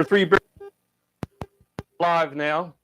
Three live now.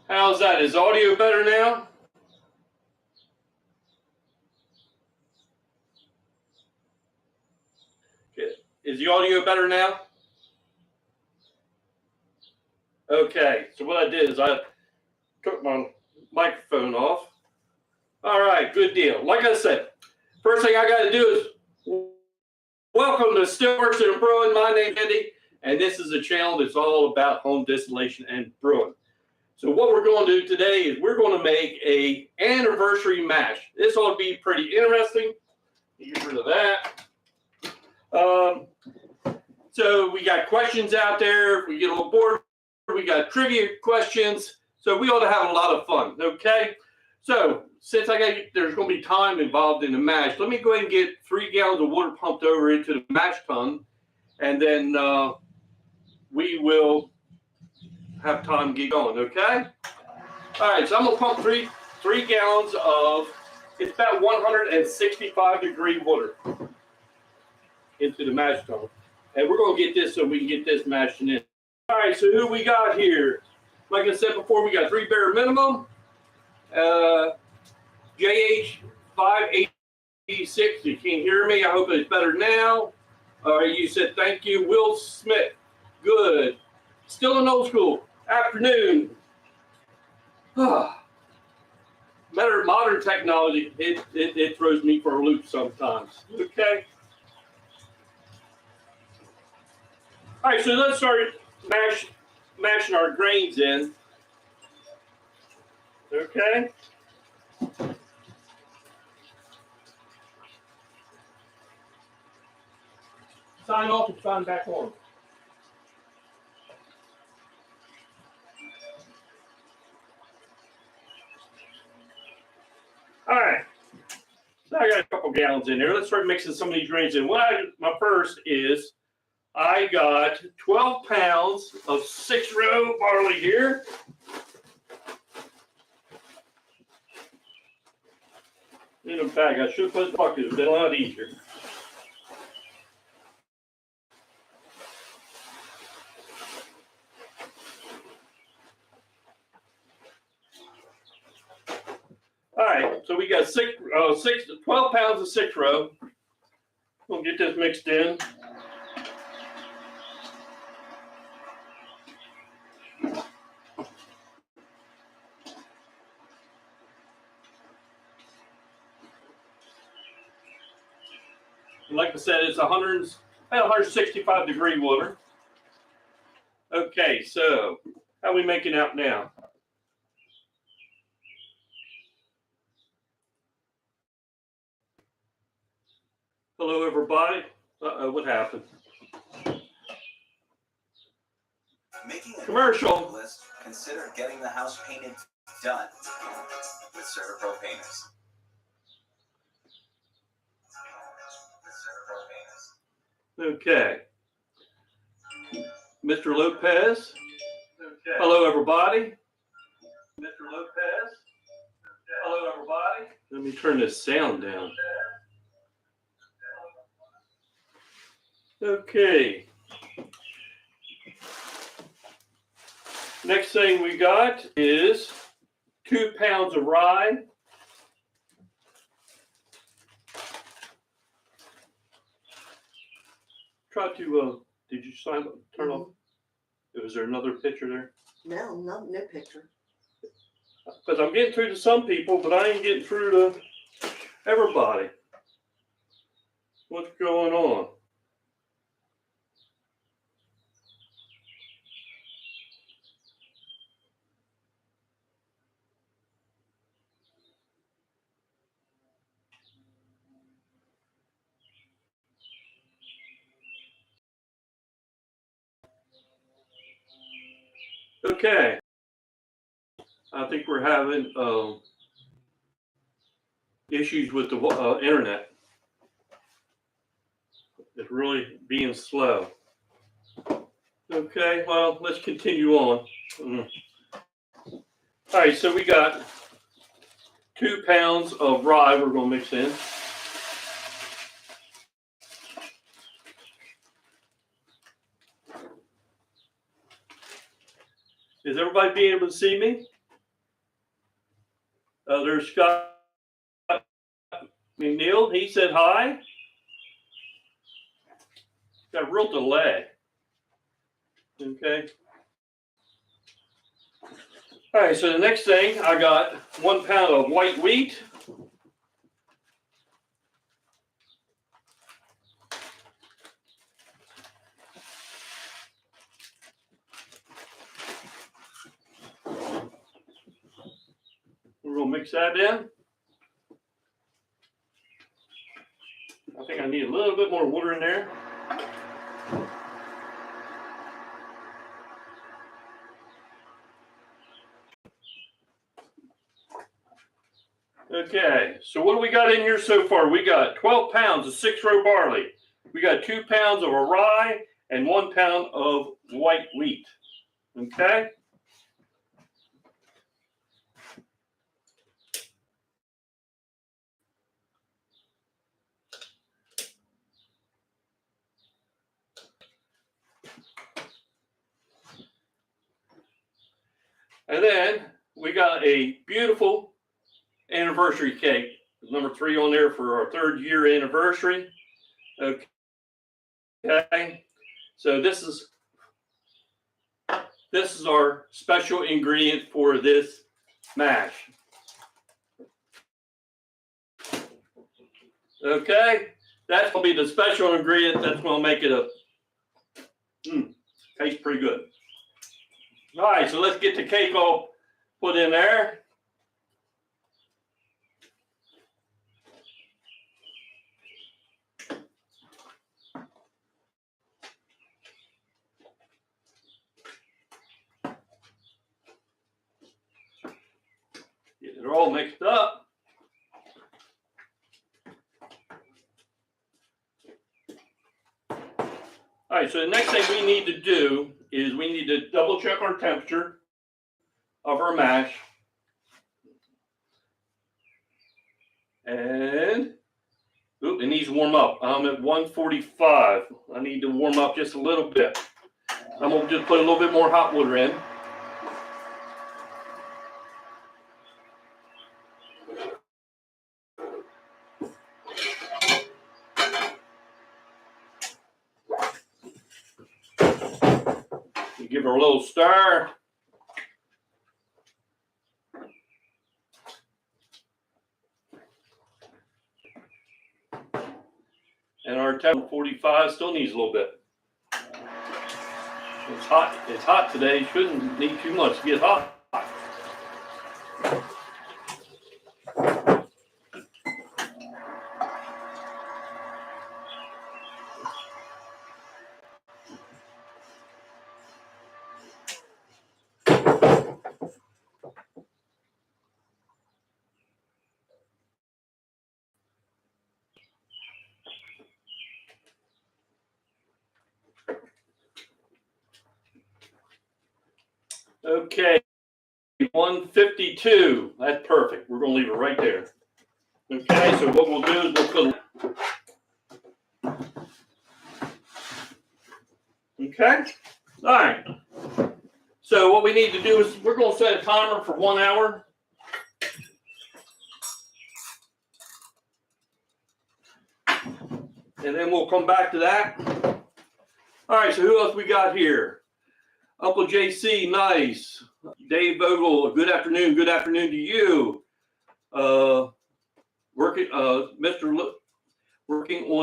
How's that? Is audio better now? Is the audio better now? Okay, so what I did is I took my microphone off. All right, good deal. Like I said, first thing I got to do is welcome to Stillworks and Brewing. My name's Andy, and this is a channel that's all about home distillation and brewing. So what we're going to do today is we're going to make a anniversary mash. This ought to be pretty interesting. Get rid of that. So we got questions out there. If we get a little bored, we got trivia questions. So we ought to have a lot of fun, okay? So since there's going to be time involved in the mash, let me go ahead and get 3 gallons of water pumped over into the mash tun, and then we will have time to get going, okay? All right, so I'm going to pump three gallons of, it's about 165 degree water into the mash tun. And we're going to get this so we can get this mashing in. All right, so who we got here? Like I said before, we got 3 barrel minimum. JH 586. You can't hear me. I hope it's better now. All right, you said thank you. Will Smith. Good. Still in old school. Afternoon. Better modern technology. It throws me for a loop sometimes. Okay. All right, so let's start mashing our grains in. Okay. Sign off and sign back on. All right. So I got a couple gallons in there. Let's start mixing some of these grains in. My first is I got 12 pounds of 6-row barley here. In a bag. I should have put it in the bucket. It would have been a lot easier. All right, so we got 12 pounds of 6-row. We'll get this mixed in. Like I said, it's 165 degree water. Okay, so how are we making out now? Hello, everybody. What happened? Making a commercial list, consider getting the house painted done with CertaPro painters. Okay. Mr. Lopez. Okay. Hello, everybody. Mr. Lopez. Okay. Hello, everybody. Let me turn this sound down. Okay. Next thing we got is 2 pounds of rye. Try to, did you turn off? Was there another picture there? No, no picture. Because I'm getting through to some people, but I ain't getting through to everybody. What's going on? Okay. I think we're having issues with the internet. It's really being slow. Okay, well, let's continue on. All right, so we got 2 pounds of rye we're going to mix in. Is everybody being able to see me? There's Scott McNeil. He said hi. Got a real delay. Okay. All right, so the next thing, I got 1 pound of white wheat. We're going to mix that in. I think I need a little bit more water in there. Okay, so what do we got in here so far? We got 12 pounds of 6-row barley. We got 2 pounds of a rye and 1 pound of white wheat. Okay? And then we got a beautiful anniversary cake, number 3 on there for our 3rd year anniversary. Okay, so this is our special ingredient for this mash. Okay, that's going to be the special ingredient that's going to make it tastes pretty good. All right, so let's get the cake all put in there. Get it all mixed up. All right, so the next thing we need to do is we need to double check our temperature of our mash. And it needs to warm up. I'm at 145. I need to warm up just a little bit. I'm going to just put a little bit more hot water in. Give her a little stir. And our temperature 45 still needs a little bit. It's hot. It's hot today. Shouldn't need too much to get hot. Okay, 152. That's perfect. We're going to leave it right there. Okay, so what we'll do is we'll put. Okay, all right. So what we need to do is we're going to set a timer for 1 hour. And then we'll come back to that. All right, so who else we got here? Uncle JC, nice. Dave Vogel, good afternoon. Good afternoon to you. Working on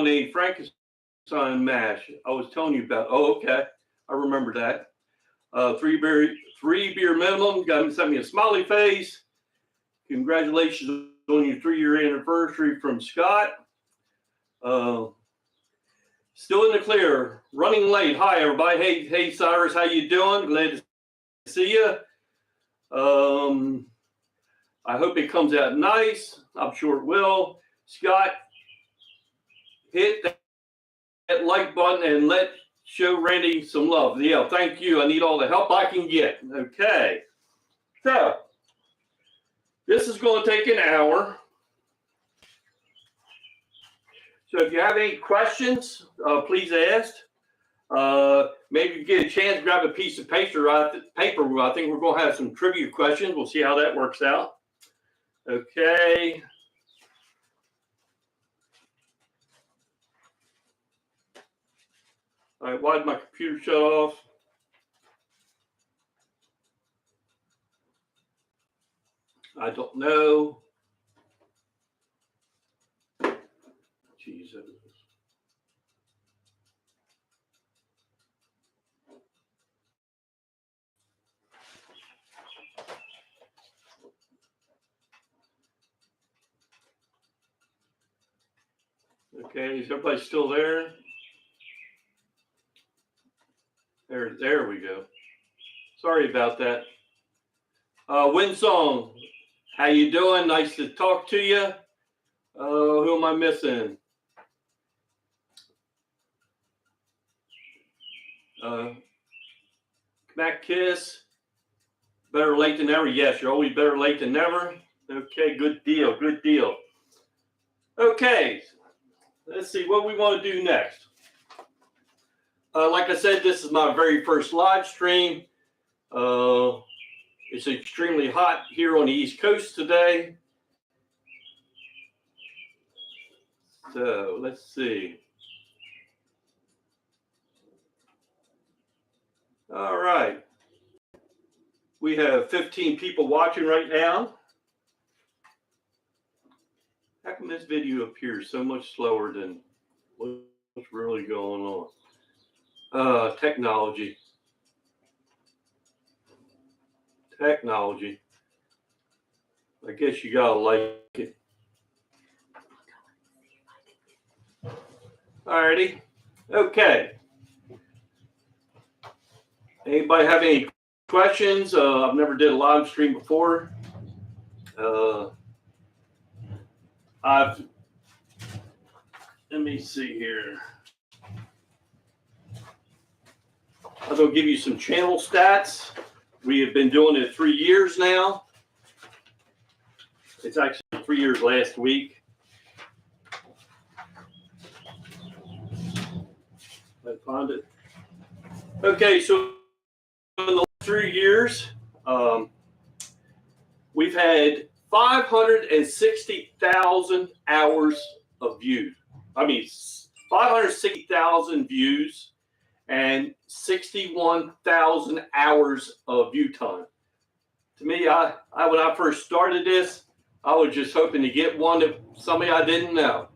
a Frankenstein mash. I was telling you about. Oh, okay. I remember that. 3 beer minimum. Got to send me a smiley face. Congratulations on your 3-year anniversary from Scott. Still in the clear, running late. Hi, everybody. Hey, Cyrus, how you doing? Glad to see you. I hope it comes out nice. I'm sure it will. Scott, hit that like button and show Randy some love. Yeah, thank you. I need all the help I can get. Okay. So, this is going to take an hour. So if you have any questions, please ask. Maybe you get a chance to grab a piece of paper. I think we're going to have some trivia questions. We'll see how that works out. Okay. All right, why did my computer shut off? I don't know. Jesus. Okay, is everybody still there? There we go. Sorry about that. Winsong, how you doing? Nice to talk to you. Who am I missing? Matt Kiss, better late than never. Yes, you're always better late than never. Okay, good deal, good deal. Okay, let's see what we want to do next. Like I said, this is my very first live stream. It's extremely hot here on the East Coast today. So let's see. All right. We have 15 people watching right now. How come this video appears so much slower than what's really going on? Technology. Technology. I guess you gotta like it. Alrighty. Okay. Anybody have any questions? I've never did a live stream before. Let me see here. I'm going to give you some channel stats. We have been doing it 3 years now. It's actually 3 years last week. I found it. Okay, so in the last 3 years, we've had 560,000 hours of views. I mean, 560,000 views and 61,000 hours of view time. To me, I when I first started this, I was just hoping to get one of somebody I didn't know.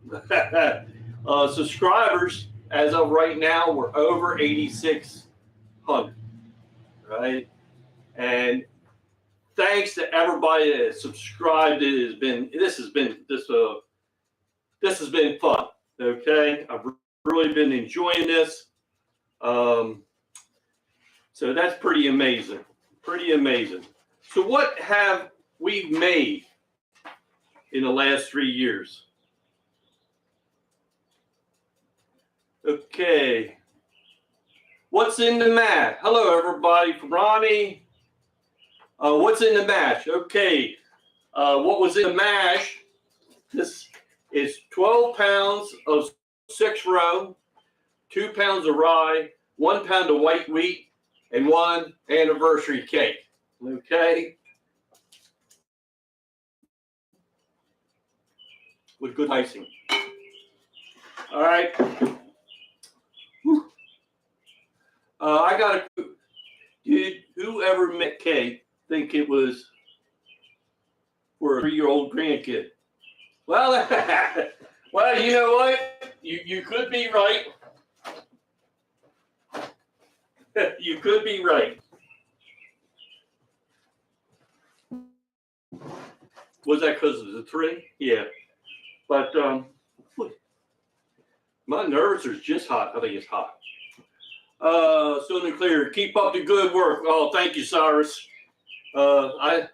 Subscribers, as of right now, we're over 8,600, right? And thanks to everybody that has subscribed. This has been fun. Okay, I've really been enjoying this. So that's pretty amazing. Pretty amazing. So what have we made in the last 3 years? Okay. What's in the mash? Hello, everybody. From Ronnie. What's in the mash? Okay. What was in the mash? This is 12 pounds of 6-row, 2 pounds of rye, 1 pound of white wheat, and 1 anniversary cake. Okay. With good icing. All right. I got a. Did whoever met cake think it was for a 3-year-old grandkid? Well, well, you know what? You could be right. You could be right. Was that because of the 3? Yeah. But my nerves are just hot. I think it's hot. Still in the clear. Keep up the good work. Oh, thank you, Cyrus. I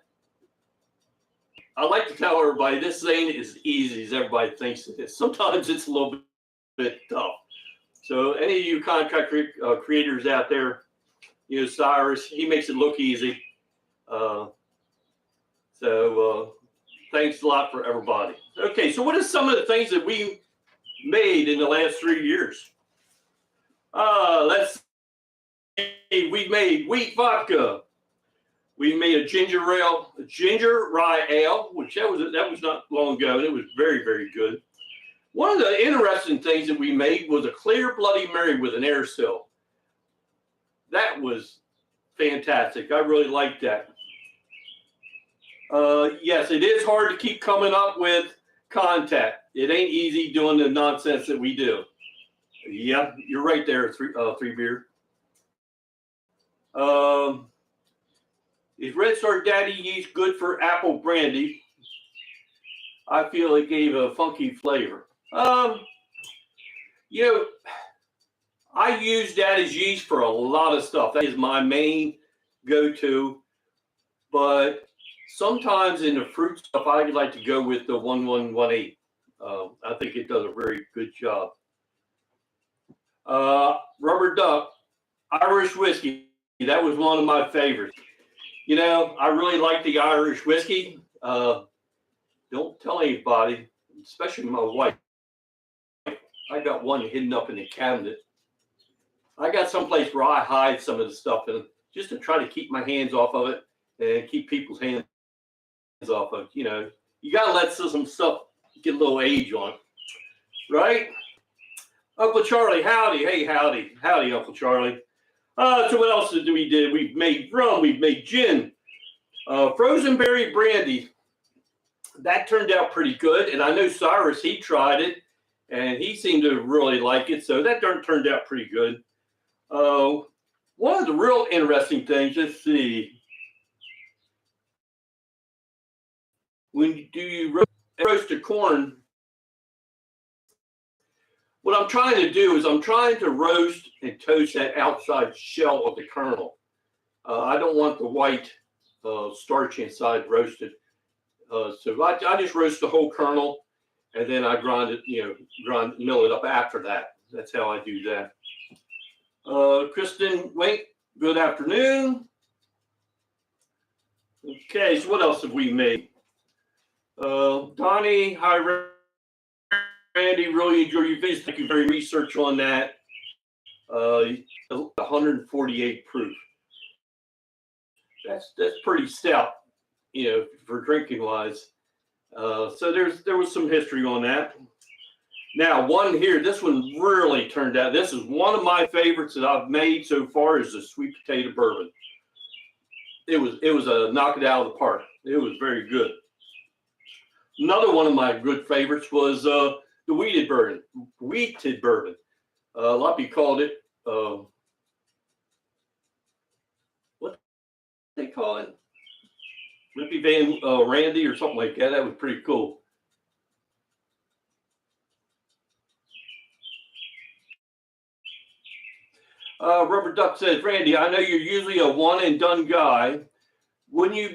like to tell everybody this ain't as easy as everybody thinks it is. Sometimes it's a little bit tough. So any of you contract creators out there, Cyrus, he makes it look easy. Thanks a lot for everybody. Okay, so what are some of the things that we made in the last 3 years? Let's see. We made wheat vodka. We made a ginger rye ale, which that was not long ago, and it was very, very good. One of the interesting things that we made was a clear Bloody Mary with an air seal. That was fantastic. I really liked that. Yes, it is hard to keep coming up with content. It ain't easy doing the nonsense that we do. Yeah, you're right there, three beer. Is Red Star Daddy yeast good for apple brandy? I feel it gave a funky flavor. I use that as yeast for a lot of stuff. That is my main go-to. But sometimes in the fruit stuff, I like to go with the 1118. I think it does a very good job. Rubber Duck, Irish whiskey. That was one of my favorites. I really like the Irish whiskey. Don't tell anybody, especially my wife. I got one hidden up in the cabinet. I got someplace where I hide some of the stuff in, just to try to keep my hands off of it and keep people's hands off of it. You got to let some stuff get a little age on it, right? Uncle Charlie, howdy. Hey, howdy. Howdy, Uncle Charlie. So what else did we do? We've made rum. We've made gin. Frozen berry brandy. That turned out pretty good. And I know Cyrus, he tried it. And he seemed to really like it. So that turned out pretty good. One of the real interesting things, let's see. When do you roast the corn? What I'm trying to do is I'm trying to roast and toast that outside shell of the kernel. I don't want the white starch inside roasted. So I just roast the whole kernel, and then I grind it, mill it up after that. That's how I do that. Kristen Wink, good afternoon. Okay, so what else have we made? Donnie, hi, Randy, really enjoy your visit. Thank you for your research on that. 148 proof. That's pretty stout, for drinking wise. So there was some history on that. Now, one here, this one really turned out. This is one of my favorites that I've made so far, is the sweet potato bourbon. It was a knock it out of the park. It was very good. Another one of my good favorites was the wheated bourbon. A lot of people called it what they call it, Lippy Van Randy or something like that. That was pretty cool. Rubber Duck says, Randy, I know you're usually a one and done guy. Wouldn't you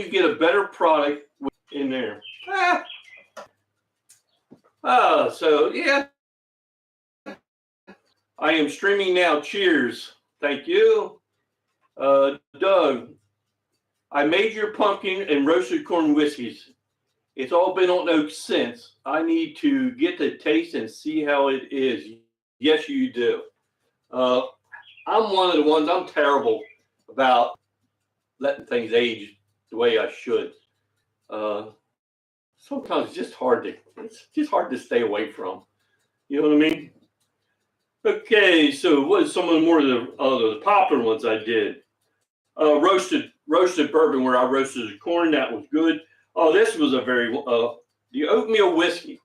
get a better product in there? So yeah. I am streaming now. Cheers. Thank you. Doug, I made your pumpkin and roasted corn whiskeys. It's all been on oak since. I need to get the taste and see how it is. Yes, you do. I'm one of the ones, I'm terrible about letting things age the way I should. Sometimes it's just hard to stay away from. You know what I mean? Okay, so what is some of the more of the popular ones I did? Roasted bourbon, where I roasted the corn. That was good. Oh, this was the oatmeal whiskey.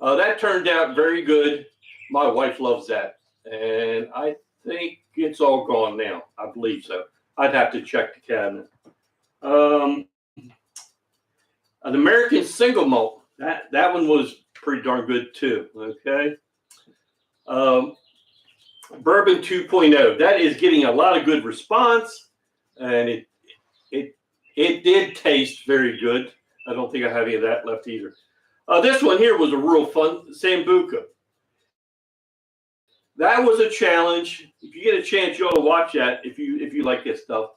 That turned out very good. My wife loves that, and I think it's all gone now. I believe so. I'd have to check the cabinet. An American single malt. That one was pretty darn good too. Okay. Bourbon 2.0. That is getting a lot of good response, and it did taste very good. I don't think I have any of that left either. This one here was a real fun Sambuca. That was a challenge. If you get a chance, you ought to watch that if you like this stuff.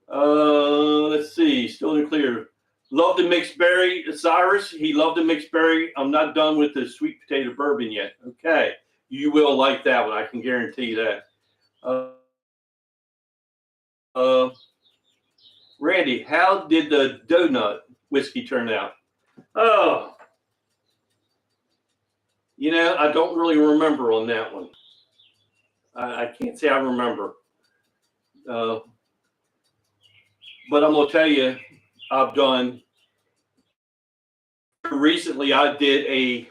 Let's see. Still in the clear. Love the mixed berry. Cyrus, he loved the mixed berry. I'm not done with the sweet potato bourbon yet. Okay. You will like that one. I can guarantee that. Randy, how did the donut whiskey turn out? Oh, I don't really remember on that one. I can't say I remember. But I'm going to tell you, I've done recently, I did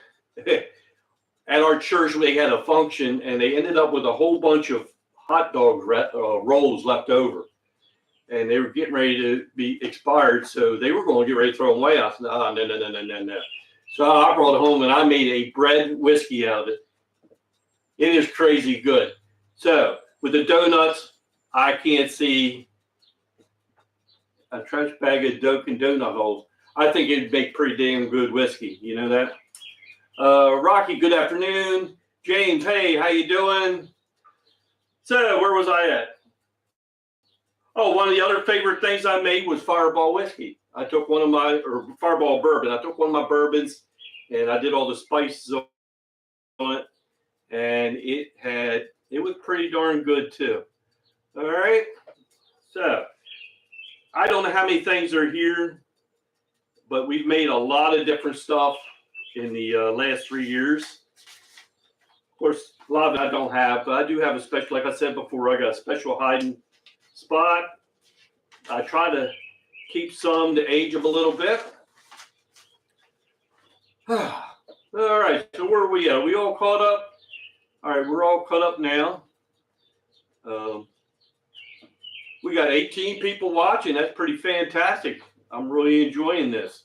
at our church, they had a function and they ended up with a whole bunch of hot dog rolls left over. And they were getting ready to be expired. So they were going to get ready to throw them away. I said, oh, no. So I brought it home and I made a bread whiskey out of it. It is crazy good. So with the donuts, I can't see a trash bag of Dunkin' donut holes. I think it'd make pretty damn good whiskey. You know that? Rocky, good afternoon. James, hey, how you doing? So where was I at? Oh, one of the other favorite things I made was Fireball whiskey. I took Fireball bourbon. I took one of my bourbons and I did all the spices on it. And it was pretty darn good too. All right. So I don't know how many things are here, but we've made a lot of different stuff in the last 3 years. Of course, a lot of it I don't have, but I do have a special, like I said before, I got a special hiding spot. I try to keep some to age them a little bit. All right, so where are we at? Are we all caught up? All right, we're all caught up now. We got 18 people watching. That's pretty fantastic. I'm really enjoying this.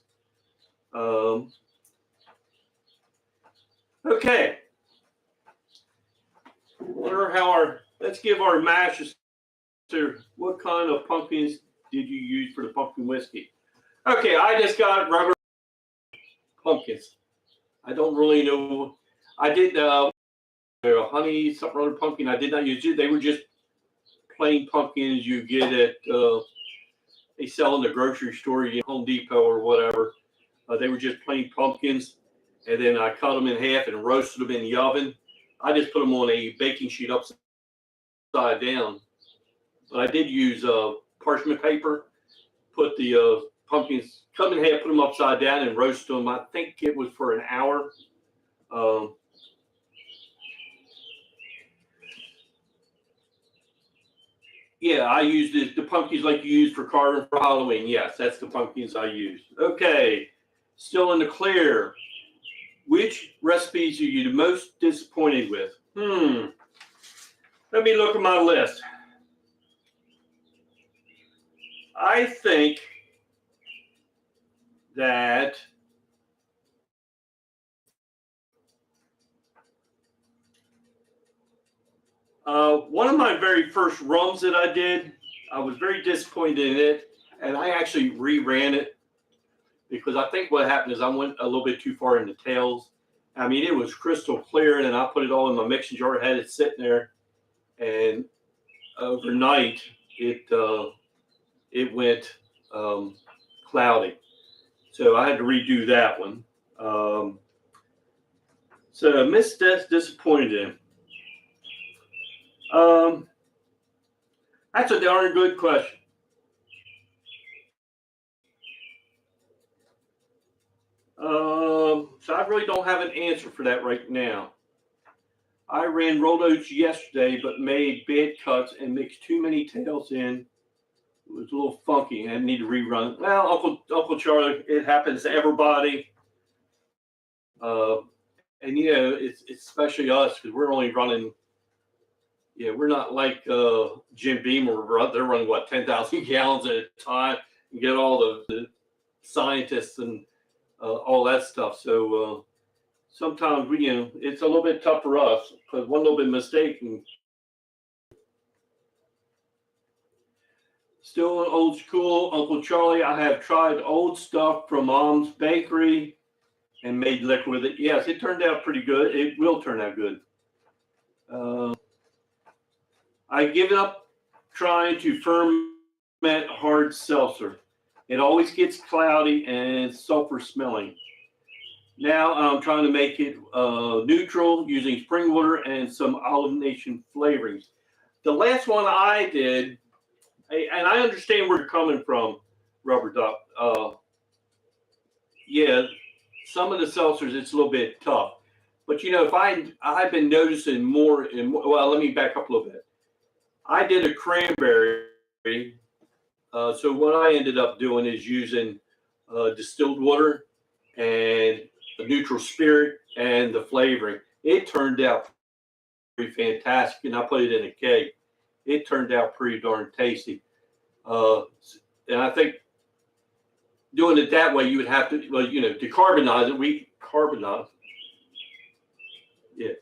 Okay. Wonder how let's give our mashes to what kind of pumpkins did you use for the pumpkin whiskey? Okay, I just got regular pumpkins. I don't really know. I did honey something other pumpkin. I did not use it. They were just plain pumpkins you get at they sell in the grocery store, Home Depot or whatever. They were just plain pumpkins, and then I cut them in half and roasted them in the oven. I just put them on a baking sheet upside down. But I did use parchment paper, put the pumpkins, cut them in half, put them upside down, and roast them. I think it was for an hour. Yeah, I used the pumpkins like you use for carving for Halloween. Yes, that's the pumpkins I used. Okay, still in the clear. Which recipes are you the most disappointed with? Let me look at my list. I think that one of my very first rums that I did, I was very disappointed in it, and I actually reran it because I think what happened is I went a little bit too far in the tails. I mean, it was crystal clear, and then I put it all in my mixing jar, had it sitting there, and overnight it went cloudy. So I had to redo that one. So Miss disappointed in. That's a darn good question. So I really don't have an answer for that right now. I ran rolled oats yesterday, but made bad cuts and mixed too many tails in. It was a little funky and I need to rerun it. Well, Uncle Charlie, it happens to everybody. And it's especially us because we're only running. Yeah, we're not like Jim Beam, where they're running 10,000 gallons at a time and get all the scientists and all that stuff. So sometimes it's a little bit tough for us because one little bit mistake can still old school. Uncle Charlie, I have tried old stuff from Mom's Bakery and made liquor with it. Yes, it turned out pretty good. It will turn out good. I've given up trying to ferment hard seltzer. It always gets cloudy and sulfur smelling. Now I'm trying to make it neutral using spring water and some Olive Nation flavorings. The last one I did, and I understand where you're coming from, Rubber Duck. Yeah, some of the seltzers, it's a little bit tough. But, you know, if I've been noticing more, well, let me back up a little bit. I did a cranberry. So what I ended up doing is using distilled water and a neutral spirit and the flavoring. It turned out pretty fantastic, and I put it in a keg. It turned out pretty darn tasty. And I think doing it that way, you would have to, well, you know, decarbonize it. We carbonize. Yeah,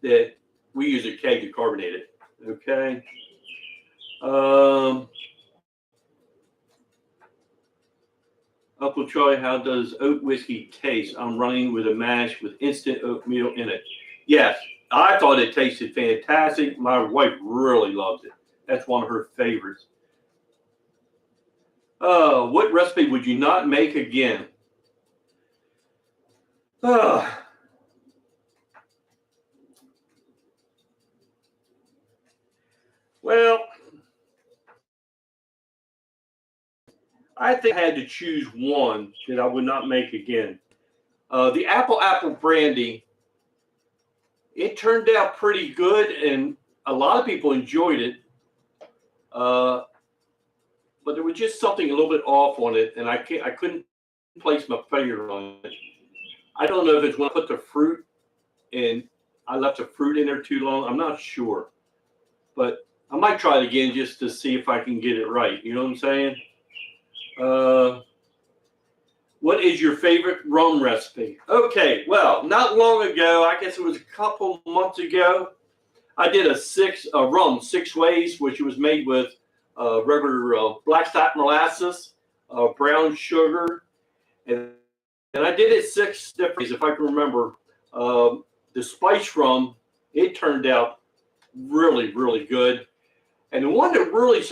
that we use a keg to carbonate it. Okay. Uncle Troy, how does oat whiskey taste? I'm running with a mash with instant oatmeal in it. Yes, I thought it tasted fantastic. My wife really loves it. That's one of her favorites. What recipe would you not make again? Well, I think I had to choose one that I would not make again. The apple brandy, it turned out pretty good, and a lot of people enjoyed it. But there was just something a little bit off on it, and I couldn't place my finger on it. I don't know if it's when I put the fruit and I left the fruit in there too long. I'm not sure, but I might try it again just to see if I can get it right. You know what I'm saying? What is your favorite rum recipe? Okay, well, not long ago, I guess it was a couple months ago, I did a rum 6 ways, which was made with regular black stock molasses, brown sugar, and I did it 6 different ways, if I can remember. The spice rum, it turned out really, really good. And the one that really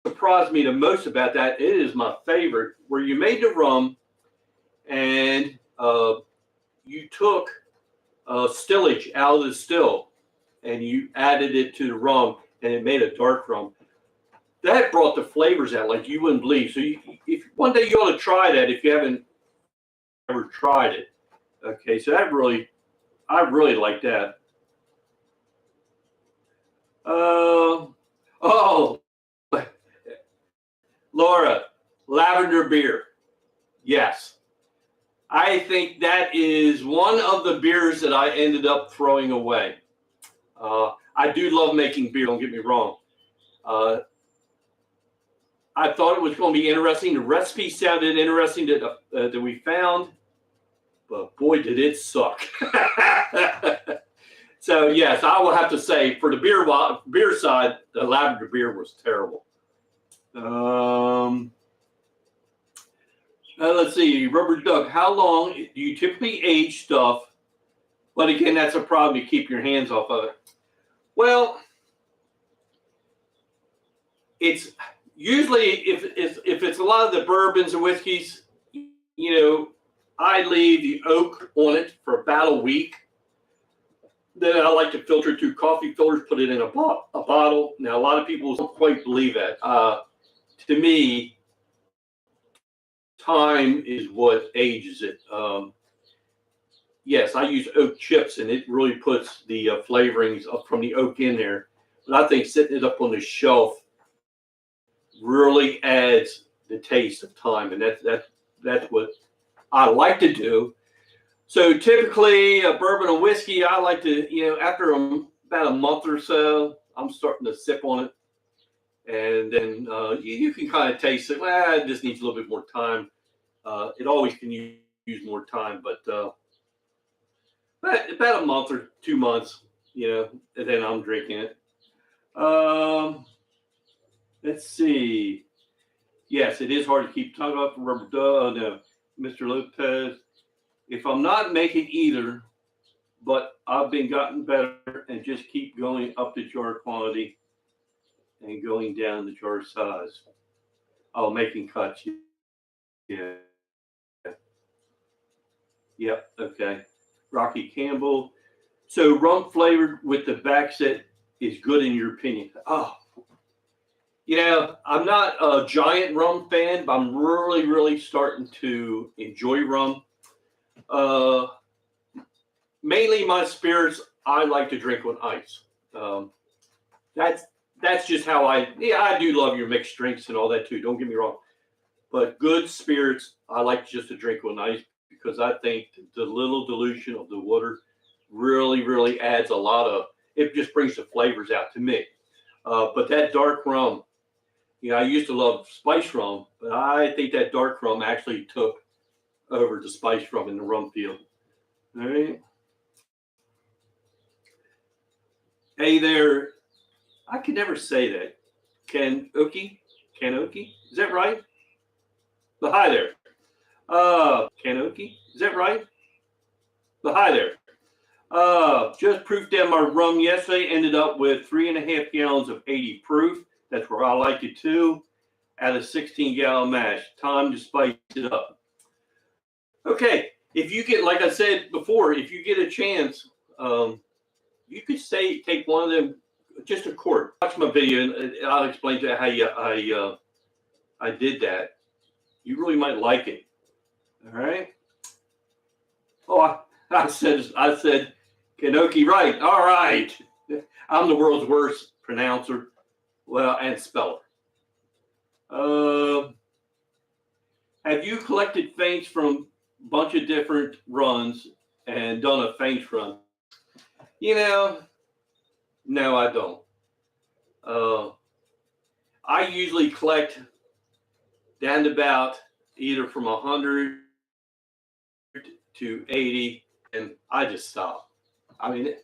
surprised me the most about that, it is my favorite, where you made the rum and you took stillage out of the still and you added it to the rum and it made a dark rum. That brought the flavors out like you wouldn't believe. So if one day you ought to try that if you haven't ever tried it. Okay, so I really like that. Oh, Laura, lavender beer. Yes. I think that is one of the beers that I ended up throwing away. I do love making beer, don't get me wrong. I thought it was going to be interesting. The recipe sounded interesting that we found, but boy, did it suck. So, yes, I will have to say, for the beer side, the lavender beer was terrible. Let's see, Rubber Duck, how long do you typically age stuff? But again, that's a problem. You keep your hands off of it. Well, it's usually, if it's a lot of the bourbons and whiskeys, you know, I leave the oak on it for about a week. Then I like to filter through coffee filters, put it in a bottle. Now, a lot of people don't quite believe that. To me, time is what ages it. Yes, I use oak chips, and it really puts the flavorings up from the oak in there. But I think sitting it up on the shelf really adds the taste of time, and that's what I like to do. So typically, a bourbon and whiskey, I like to, you know, after about a month or so, I'm starting to sip on it. And then you can kind of taste it. Well, it just needs a little bit more time. It always can use more time, but about a month or 2 months, you know, and then I'm drinking it. Let's see. Yes, it is hard to keep tongue off the rubber. No, Mr. Lopez. If I'm not making either, but I've been gotten better and just keep going up the jar quantity and going down the jar size. Oh, making cuts. Yeah. Yep. Okay. Rocky Campbell. So rum flavored with the back set is good in your opinion. Oh, I'm not a giant rum fan, but I'm really, really starting to enjoy rum. Mainly my spirits, I like to drink on ice. That's just how I do love your mixed drinks and all that too. Don't get me wrong. But good spirits, I like just to drink on ice because I think the little dilution of the water really, really adds a lot of, it just brings the flavors out to me. But that dark rum, I used to love spice rum, but I think that dark rum actually took over the spice rum in the rum field. All right. Hey there. I can never say that. Kanoki? Is that right? But hi there. Kanoki? Is that right? But hi there. Just proofed down my rum yesterday. Ended up with 3.5 gallons of 80 proof. That's where I like it too. At a 16-gallon mash. Time to spice it up. Okay. If you get, like I said before, if you get a chance, you could take one of them, just a quart. Watch my video, and I'll explain to you how I did that. You really might like it. All right. Oh, I said Kanoki right. All right. I'm the world's worst pronouncer, and speller. Have you collected feints from a bunch of different runs and done a feint run? No, I don't. I usually collect down to about either from 100 to 80, and I just stop. I mean, a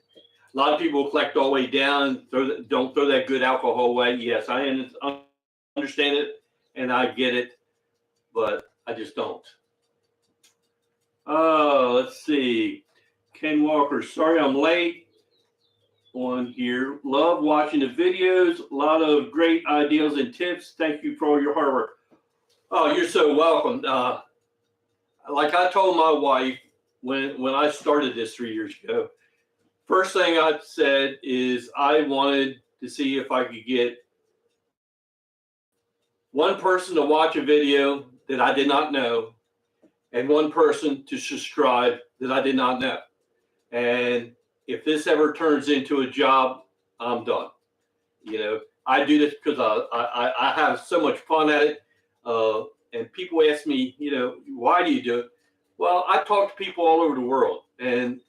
lot of people collect all the way down, don't throw that good alcohol away. Yes, I understand it, and I get it, but I just don't. Let's see. Ken Walker, sorry I'm late on here. Love watching the videos. A lot of great ideas and tips. Thank you for all your hard work. Oh, you're so welcome. Like I told my wife when I started this 3 years ago, first thing I said is I wanted to see if I could get one person to watch a video that I did not know and one person to subscribe that I did not know. And if this ever turns into a job, I'm done. I do this because I have so much fun at it. And people ask me, why do you do it? Well, I talk to people all over the world, and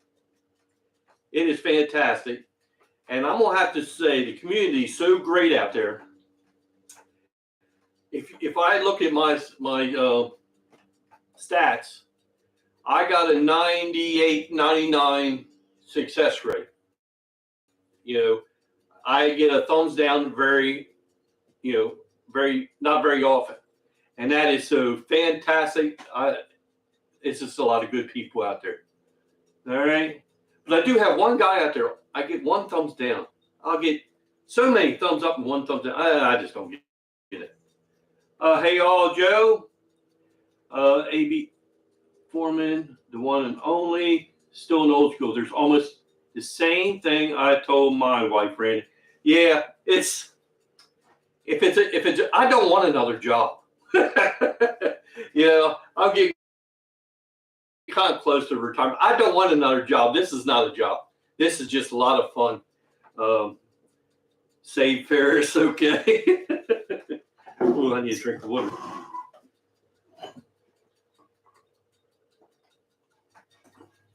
it is fantastic. And I'm gonna have to say the community is so great out there. If I look at my stats, I got a 98, 99 success rate. I get a thumbs down very not very often. And that is so fantastic. It's just a lot of good people out there. All right. But I do have one guy out there. I get one thumbs down. I'll get so many thumbs up and one thumbs down. I just don't get it. Hey, all, Joe. AB Foreman, the one and only, still in old school. There's almost the same thing I told my wife, Randy. Yeah, if it's I don't want another job. I'll get kind of close to retirement. I don't want another job. This is not a job. This is just a lot of fun. Save Ferris, okay. Oh, I need to drink the water.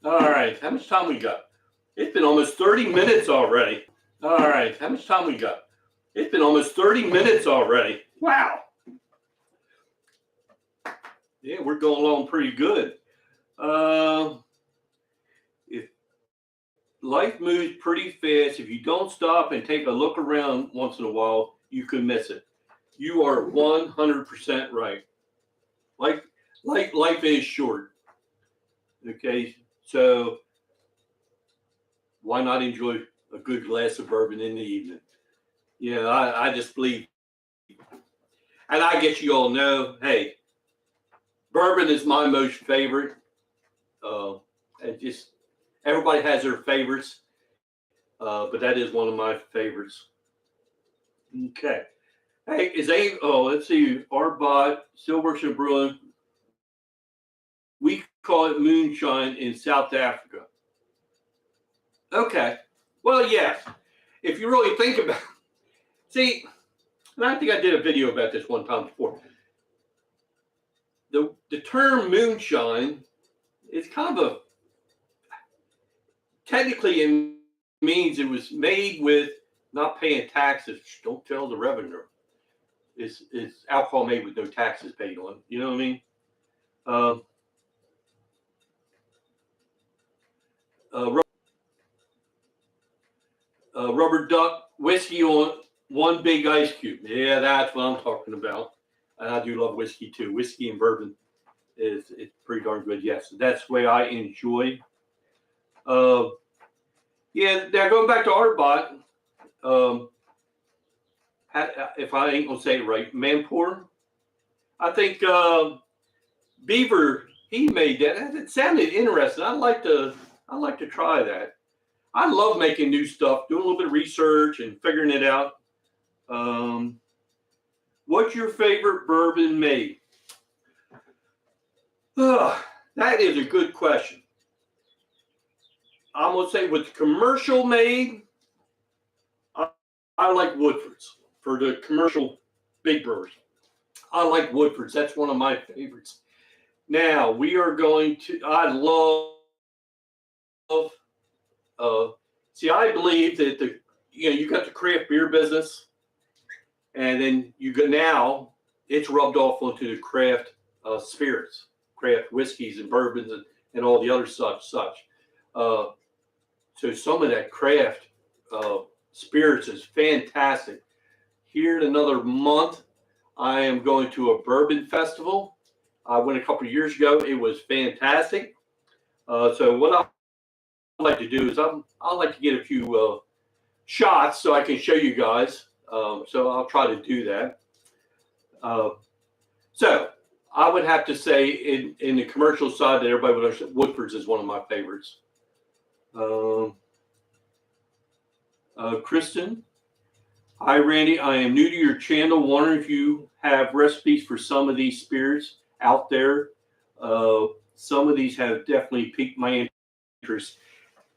All right, how much time we got? It's been almost 30 minutes already. All right, how much time we got? It's been almost 30 minutes already. Wow. Yeah, we're going along pretty good. If life moves pretty fast, if you don't stop and take a look around once in a while, you could miss it. You are 100% right. Like life is short. Okay, so why not enjoy a good glass of bourbon in the evening? Yeah, I just believe, and I guess you all know, hey, bourbon is my most favorite. And just everybody has their favorites, but that is one of my favorites. Okay. Hey, let's see, Arbot, Stillworks and Brewing. We call it moonshine in South Africa. Okay. Well, yes. If you really think about it, see, and I think I did a video about this one time before. The term moonshine is kind of a, technically it means it was made with not paying taxes. Don't tell the revenue. It's alcohol made with no taxes paid on. You know what I mean? Rubber duck whiskey on one big ice cube. Yeah, that's what I'm talking about. And I do love whiskey too. Whiskey and bourbon it's pretty darn good. Yes, that's the way I enjoy. Yeah, now going back to Arbot, if I ain't gonna say it right, Manpour. I think Beaver he made that. It sounded interesting. I'd like to try that. I love making new stuff, doing a little bit of research and figuring it out. What's your favorite bourbon made? That is a good question. I'm gonna say with commercial made, I like Woodford's for the commercial big brewers. I like Woodford's. That's one of my favorites. Now we are going to. I love. See, I believe that you got the craft beer business, and then you go now. It's rubbed off onto the craft spirits, craft whiskeys and bourbons and all the other such. So some of that craft spirits is fantastic. Here in another month, I am going to a bourbon festival. I went a couple of years ago. It was fantastic. So what I like to do is I like to get a few shots so I can show you guys. So I'll try to do that. So I would have to say in the commercial side that everybody would understand, Woodford's is one of my favorites. Kristen, hi Randy. I am new to your channel. Wondering if you have recipes for some of these spirits out there. Some of these have definitely piqued my interest.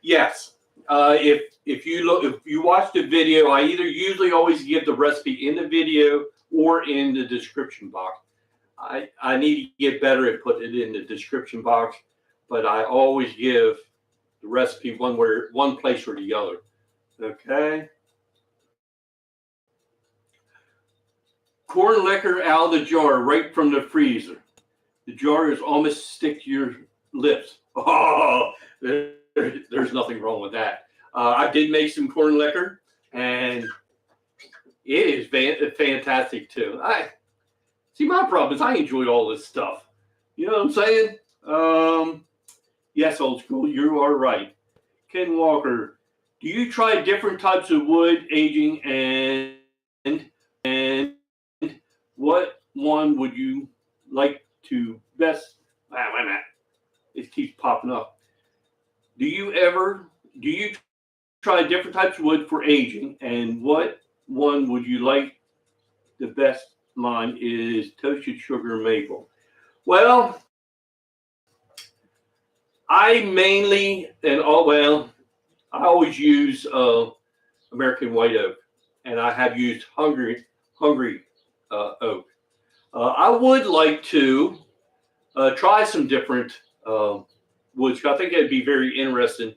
Yes. If you watch the video, I either usually always give the recipe in the video or in the description box. I need to get better at putting it in the description box, but I always give the recipe one place or the other. Okay. Corn liquor out of the jar, right from the freezer. The jar is almost stick to your lips. Oh, there's nothing wrong with that. I did make some corn liquor, and it is fantastic too. See, my problem is I enjoy all this stuff. You know what I'm saying? Yes, old school, you are right. Ken Walker, do you try different types of wood aging and what one would you like to best? Wait a minute. It keeps popping up. Do you try different types of wood for aging, and what one would you like the best? Mine is toasted sugar maple. Well, I always use American white oak, and I have used hungry oak. I would like to try some different woods. I think it'd be very interesting.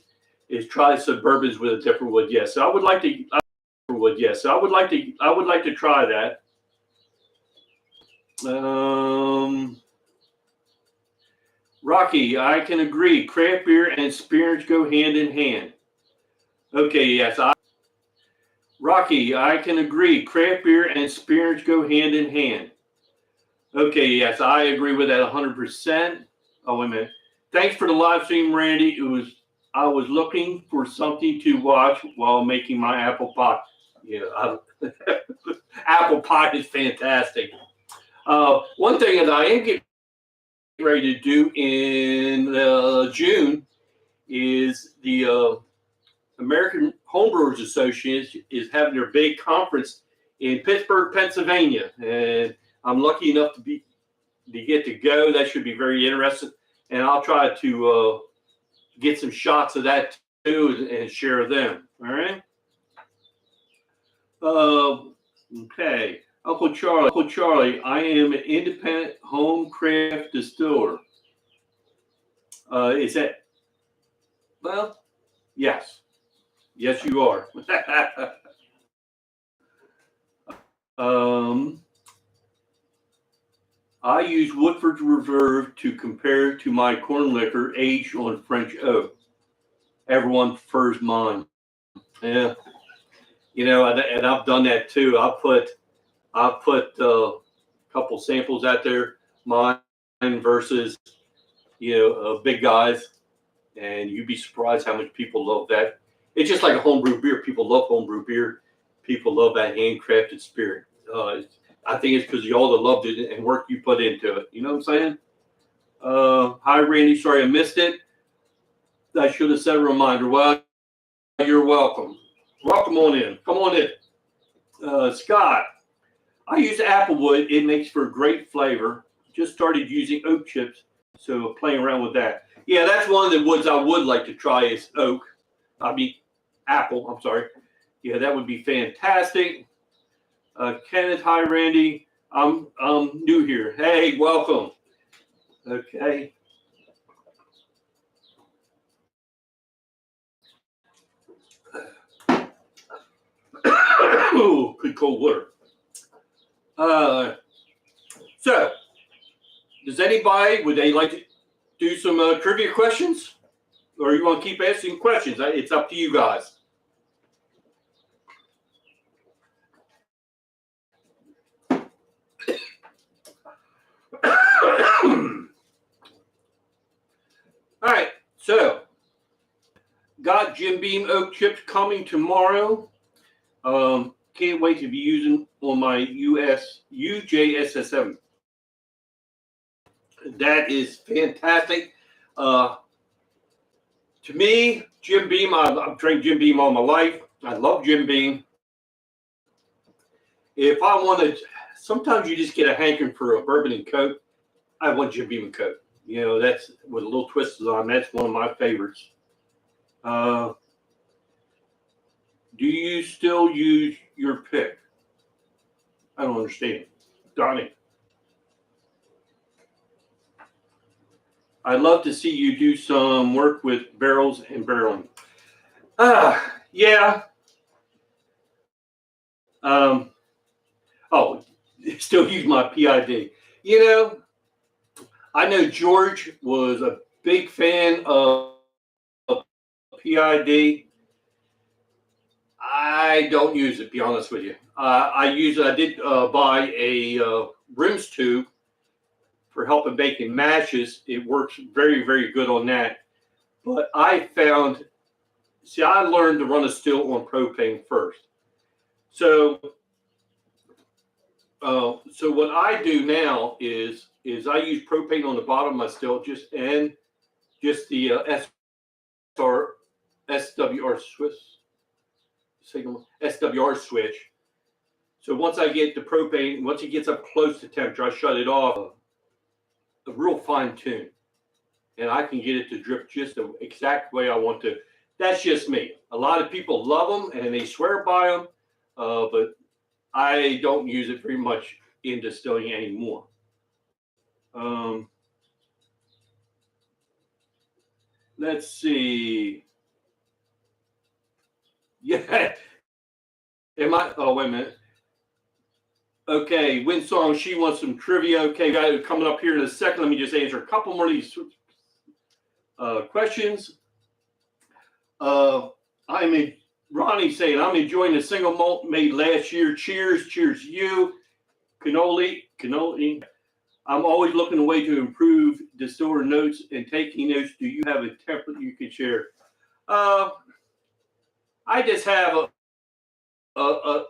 Is try some bourbons with a different wood. Yes, I would like to. I would like to try that. Rocky, I can agree. Craft beer and spirits go hand in hand. Okay, yes, Rocky, I can agree. Craft beer and spirits go hand in hand. Okay, yes, I agree with that 100%. Oh, wait a minute. Thanks for the live stream, Randy. I was looking for something to watch while making my apple pie. Yeah, apple pie is fantastic. One thing that I am getting ready to do in June is the American Homebrewers Association is having their big conference in Pittsburgh, Pennsylvania, and I'm lucky enough to get to go. That should be very interesting, and I'll try to get some shots of that too and share them. All right. Okay. Uncle Charlie, I am an independent home craft distiller. Is that, well, yes. Yes, you are. I use Woodford's Reserve to compare to my corn liquor aged on French oak. Everyone prefers mine. Yeah. And I've done that too. I've put a couple samples out there, mine versus, big guys, and you'd be surprised how much people love that. It's just like a homebrew beer. People love homebrew beer. People love that handcrafted spirit. I think it's because y'all that loved it and work you put into it. You know what I'm saying? Hi, Randy. Sorry I missed it. I should have set a reminder. Well, you're welcome. Welcome on in. Come on in. Scott, I use applewood. It makes for great flavor. Just started using oak chips, so playing around with that. Yeah, that's one of the woods I would like to try is oak. Apple. I'm sorry. Yeah, that would be fantastic. Kenneth, hi, Randy. I'm new here. Hey, welcome. Okay. Ooh, good cold water. So, would they like to do some trivia questions? Or you want to keep asking questions? It's up to you guys. All right, so got Jim Beam oak chips coming tomorrow. Can't wait to be using on my UJSSM. That is fantastic. To me, Jim Beam, I've drank Jim Beam all my life. I love Jim Beam. If I wanted, sometimes you just get a hankering for a bourbon and Coke. I want Jim Beam and Coke. That's with a little twist on. That's one of my favorites. Do you still use your pick? I don't understand. Donnie. I'd love to see you do some work with barrels and barreling. Yeah. Still use my PID. I know George was a big fan of PID. I don't use it, to be honest with you. I did buy a rims tube for helping baking mashes. It works very, very good on that. But I learned to run a still on propane first. So what I do now is I use propane on the bottom of my still, just the SWR switch. So once I get the propane, once it gets up close to temperature, I shut it off. A real fine tune, and I can get it to drip just the exact way I want to. That's just me. A lot of people love them and they swear by them, but I don't use it very much in distilling anymore. Let's see. Yeah. Oh, wait a minute. Okay, Windsong, she wants some trivia. Okay, guys, coming up here in a second. Let me just answer a couple more of these questions. I'm a Ronnie saying, I'm enjoying the single malt made last year. Cheers. Cheers to you. Cannoli. I'm always looking a way to improve distiller notes and taking notes. Do you have a template you can share? I just have a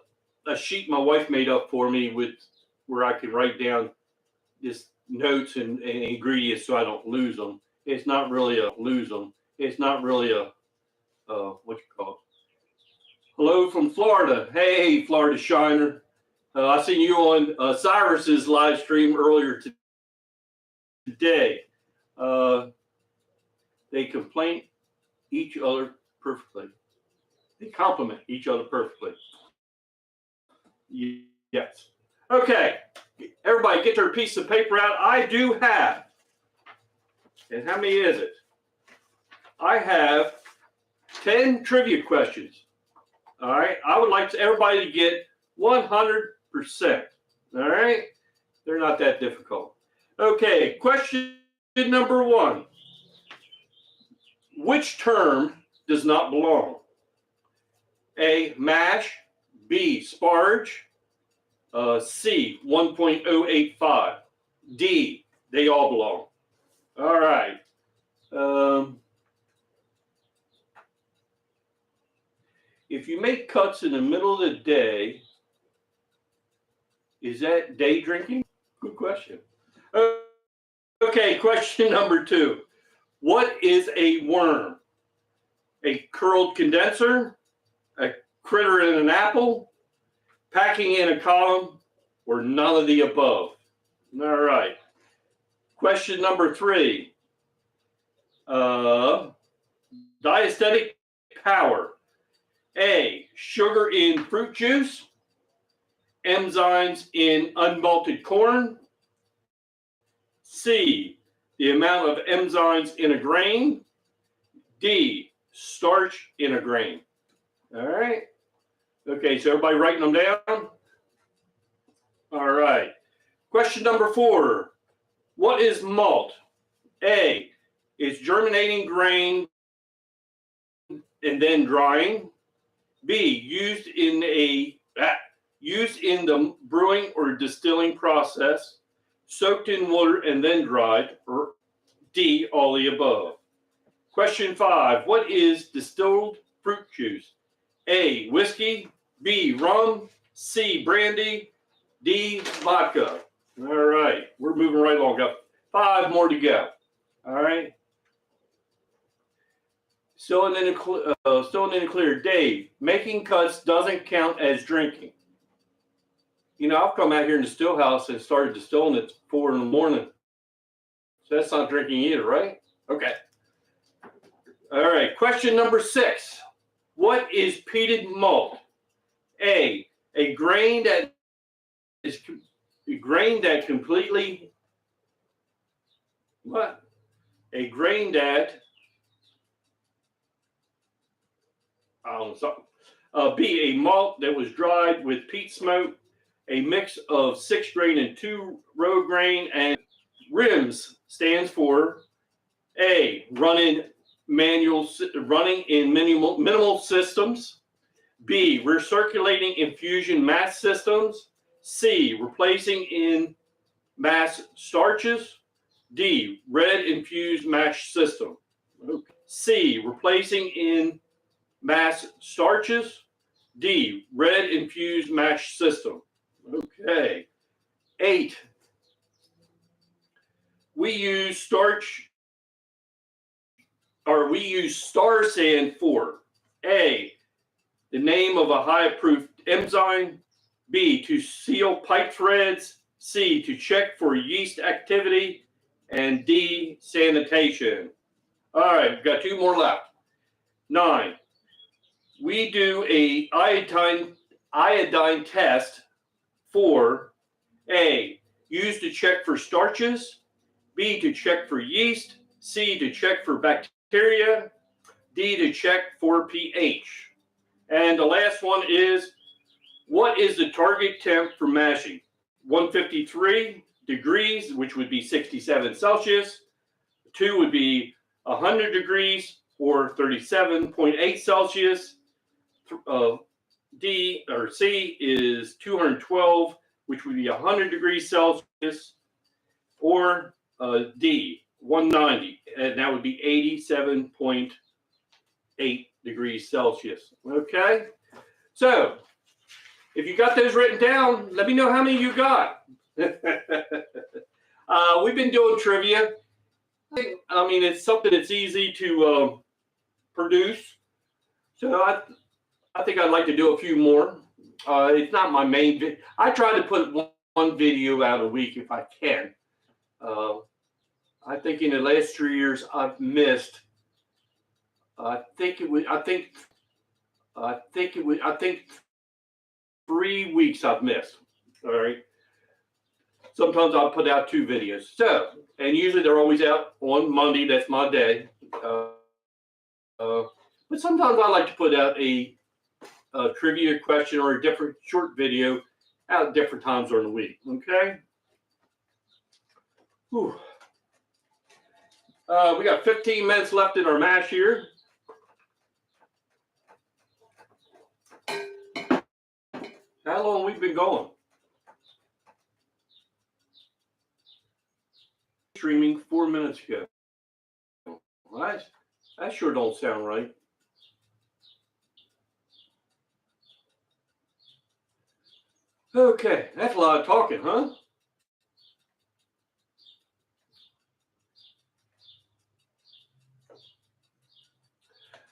sheet my wife made up for me with where I can write down just notes and ingredients so I don't lose them. It's not really a lose them. It's not really a what you call it. Hello from Florida. Hey, Florida Shiner. I seen you on Cyrus's live stream earlier today. They compliment each other perfectly. They complement each other perfectly. Yes. Okay. Everybody get their piece of paper out. I do have. And how many is it? I have 10 trivia questions. All right. I would like everybody to get 100%. All right. They're not that difficult. Okay. Question number 1. Which term does not belong? A, mash. B, sparge. C, 1.085. D, they all belong. All right. If you make cuts in the middle of the day, is that day drinking? Good question. Okay, question number 2. What is a worm? A curled condenser, a critter in an apple, packing in a column, or none of the above? All right. Question number 3. Diastatic power. A, sugar in fruit juice, enzymes in unmalted corn. C, the amount of enzymes in a grain. D, starch in a grain. All right. Okay, so everybody writing them down? All right. Question number 4. What is malt? A, it's germinating grain and then drying. B, used in the brewing or distilling process, soaked in water and then dried. Or D, all the above. Question 5. What is distilled fruit juice? A, whiskey. B, rum. C, brandy. D, vodka. All right. We're moving right along. Got 5 more to go. All right. Still in the clear. Dave, making cuts doesn't count as drinking. You know, I've come out here in the still house and started distilling at 4 in the morning. So that's not drinking either, right? Okay. All right. Question number 6. What is peated malt? A grain that completely what? A grain that something. B, a malt that was dried with peat smoke, a mix of 6 grain and 2 row grain, and RIMS stands for A, running in minimal systems. B, recirculating infusion mass systems. C, replacing in mass starches. D, red infused mash system. C, replacing in mass starches. D, red infused mash system. Okay. 8. We use star sand for A, the name of a high-proof enzyme. B, to seal pipe threads. C, to check for yeast activity. And D, sanitation. All right, we've got 2 more left. 9. We do a iodine test for A, used to check for starches. B, to check for yeast. C, to check for bacteria. D, to check for pH. And the last one is, what is the target temp for mashing? 153 degrees, which would be 67 Celsius. 2 would be 100 degrees or 37.8 Celsius. D or C is 212, which would be 100 degrees Celsius, or D 190, and that would be 87.8 degrees Celsius. Okay, so if you got those written down, let me know how many you got. We've been doing trivia. I mean, it's something that's easy to produce. So I think I'd like to do a few more. It's not my main. I try to put one video out a week if I can. I think in the last 3 years I've missed. I think 3 weeks I've missed. All right. Sometimes I'll put out 2 videos. So, and usually they're always out on Monday. That's my day. But sometimes I like to put out a trivia question or a different short video out at different times during the week. Okay. Whew. We got 15 minutes left in our mash here. How long we've been going? Streaming 4 minutes ago. Well, that sure don't sound right. Okay, that's a lot of talking, huh?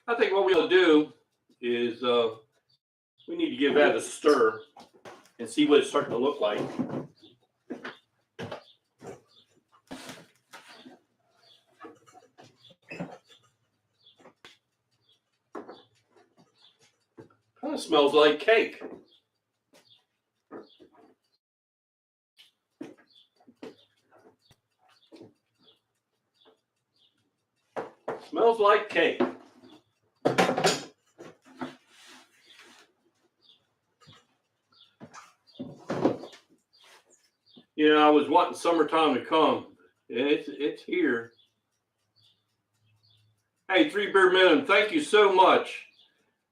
I think what we'll do is we need to give that a stir and see what it's starting to look like. Kind of smells like cake. Smells like cake. You know, I was wanting summertime to come. It's here. Hey, 3 Beer Minimum, thank you so much.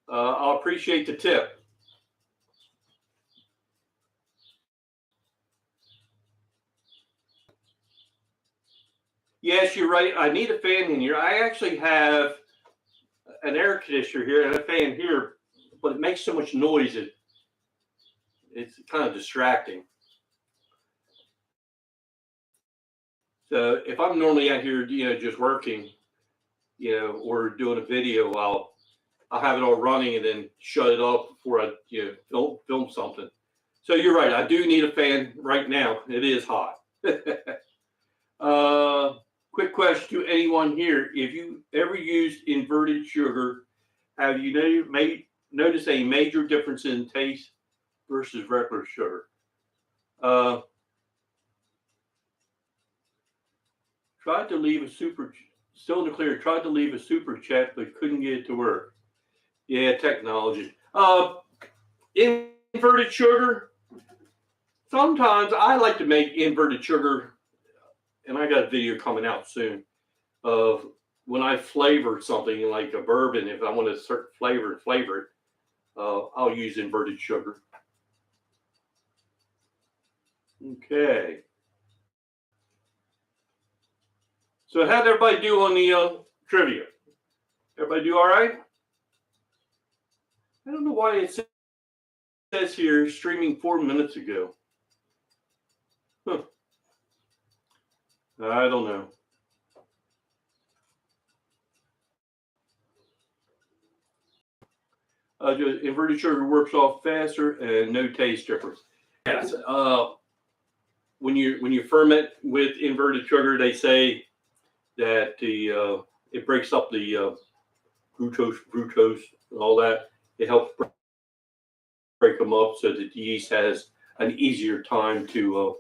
I'll appreciate the tip. Yes, you're right. I need a fan in here. I actually have an air conditioner here and a fan here, but it makes so much noise. It's kind of distracting. So if I'm normally out here, just working, or doing a video, I'll have it all running and then shut it off before I, film something. So you're right. I do need a fan right now. It is hot. Quick question to anyone here: if you ever used inverted sugar, have you noticed a major difference in taste versus regular sugar? Tried to leave a super chat, but couldn't get it to work. Yeah, technology. Inverted sugar. Sometimes I like to make inverted sugar, and I got a video coming out soon of when I flavor something like a bourbon. If I want a certain flavor and flavor it, I'll use inverted sugar. Okay. So how'd everybody do on the trivia? Everybody do all right? I don't know why it says here streaming 4 minutes ago. Huh. I don't know. Just inverted sugar works off faster and no taste difference. Yes. When you ferment with inverted sugar, they say that it breaks up the fructose and all that. It helps break them up so that the yeast has an easier time to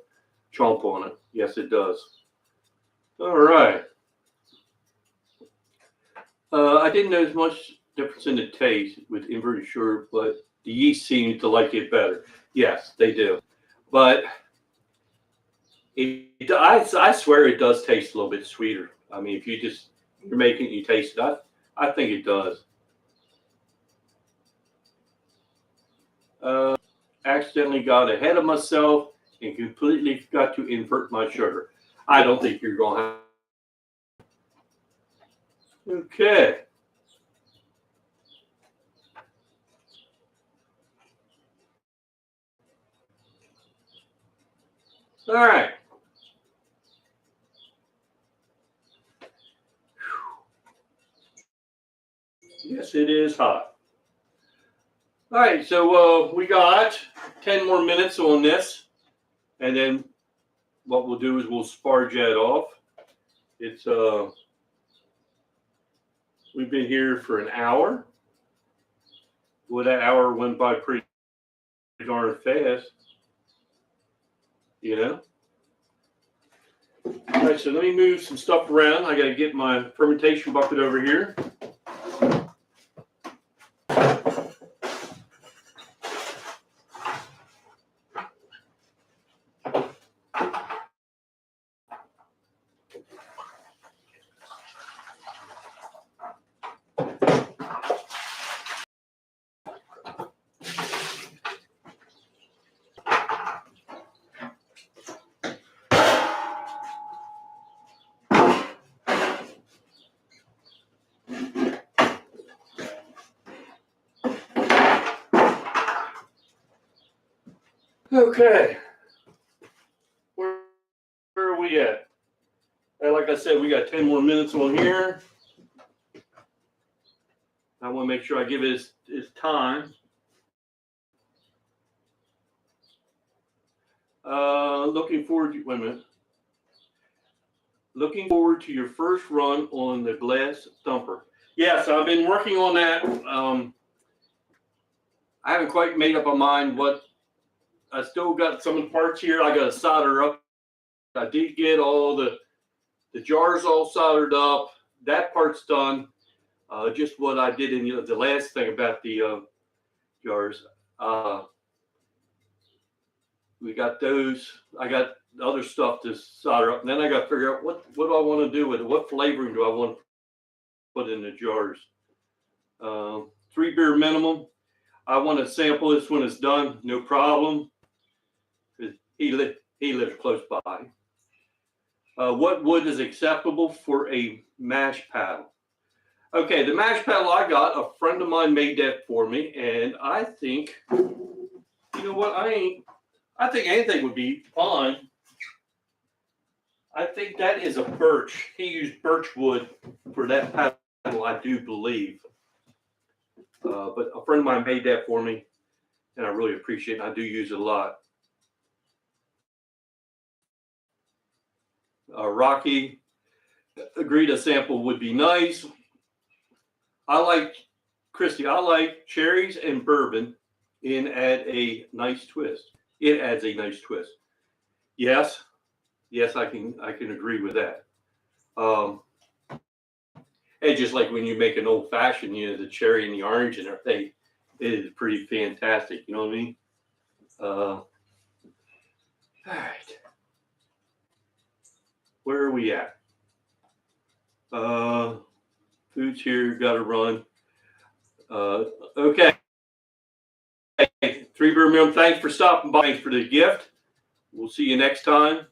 chomp on it. Yes, it does. All right. I didn't notice much difference in the taste with inverted sugar, but the yeast seems to like it better. Yes, they do. But I swear it does taste a little bit sweeter. I mean, if you're making it, you taste it. I think it does. Accidentally got ahead of myself and completely forgot to invert my sugar. I don't think you're going to have. Okay. All right. Yes, it is hot. All right, so we got 10 more minutes on this, and then what we'll do is we'll sparge that off. It's we've been here for an hour. Well, that hour went by pretty darn fast, you know. All right, so let me move some stuff around. I got to get my fermentation bucket over here. Okay, where are we at? And like I said, we got 10 more minutes on here. I want to make sure I give it its time. Looking forward to, wait a minute. Looking forward to your first run on the glass thumper. Yes, I've been working on that. I haven't quite made up my mind what, I still got some of the parts here I got to solder up. I did get all the jars all soldered up. That part's done. Just what I did in the last thing about the jars. We got those. I got other stuff to solder up. And then I got to figure out what do I want to do with it? What flavoring do I want to put in the jars? 3 beer minimum. I want to sample this when it's done. No problem. He lives close by. What wood is acceptable for a mash paddle? Okay, the mash paddle I got, a friend of mine made that for me, and I think, you know what, I think anything would be fine. I think that is a birch. He used birch wood for that paddle, I do believe. But a friend of mine made that for me, and I really appreciate it. I do use it a lot. Rocky agreed a sample would be nice. Christy, I like cherries and bourbon and add a nice twist. It adds a nice twist. Yes, I can agree with that. And just like when you make an old fashioned, the cherry and the orange and everything, it is pretty fantastic. You know what I mean? All right. Where are we at? Food's here, gotta run. Okay. 3 beer minimum. Thanks for stopping by. Thanks for the gift. We'll see you next time.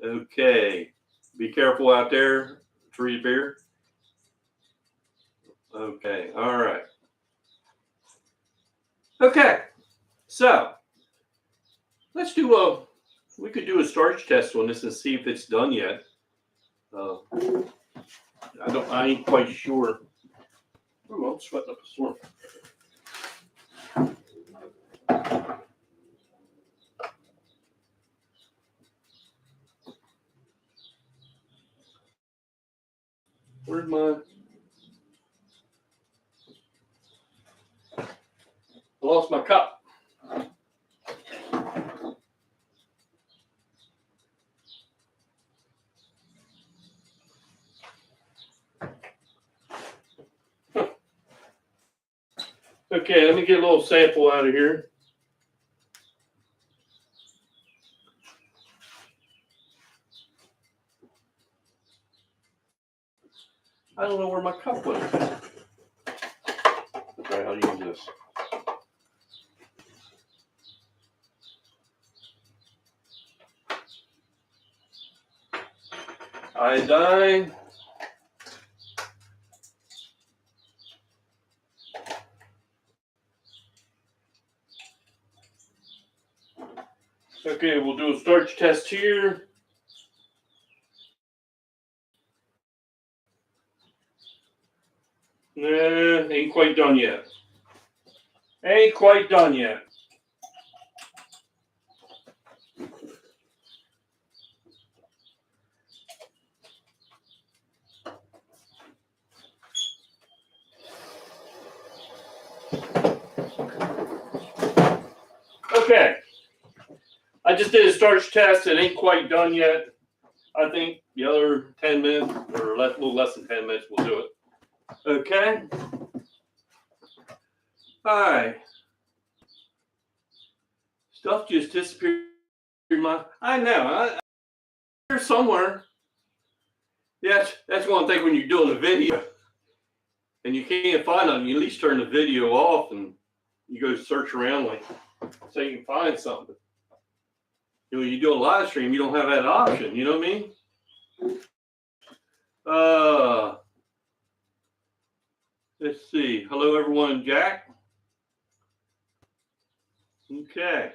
Okay. Be careful out there. 3 beer. Okay. All right. Okay. So let's do we could do a starch test on this and see if it's done yet. I ain't quite sure. Oh, I'm sweating up a storm. Where's my? I lost my cup. Okay, let me get a little sample out of here. I don't know where my cup went. Okay, I'll use this. Iodine. Okay, we'll do a starch test here. Nah, ain't quite done yet. Ain't quite done yet. Okay. I just did a starch test. It ain't quite done yet. I think the other 10 minutes, or a little less than 10 minutes, we'll do it. Okay. All right. Stuff just disappeared. I know. Here somewhere. Yes, that's one thing when you're doing a video and you can't find them. You at least turn the video off and you go search around like so you can find something. You know, you do a live stream, you don't have that option. You know what I mean? Let's see. Hello, everyone. Jack. Okay.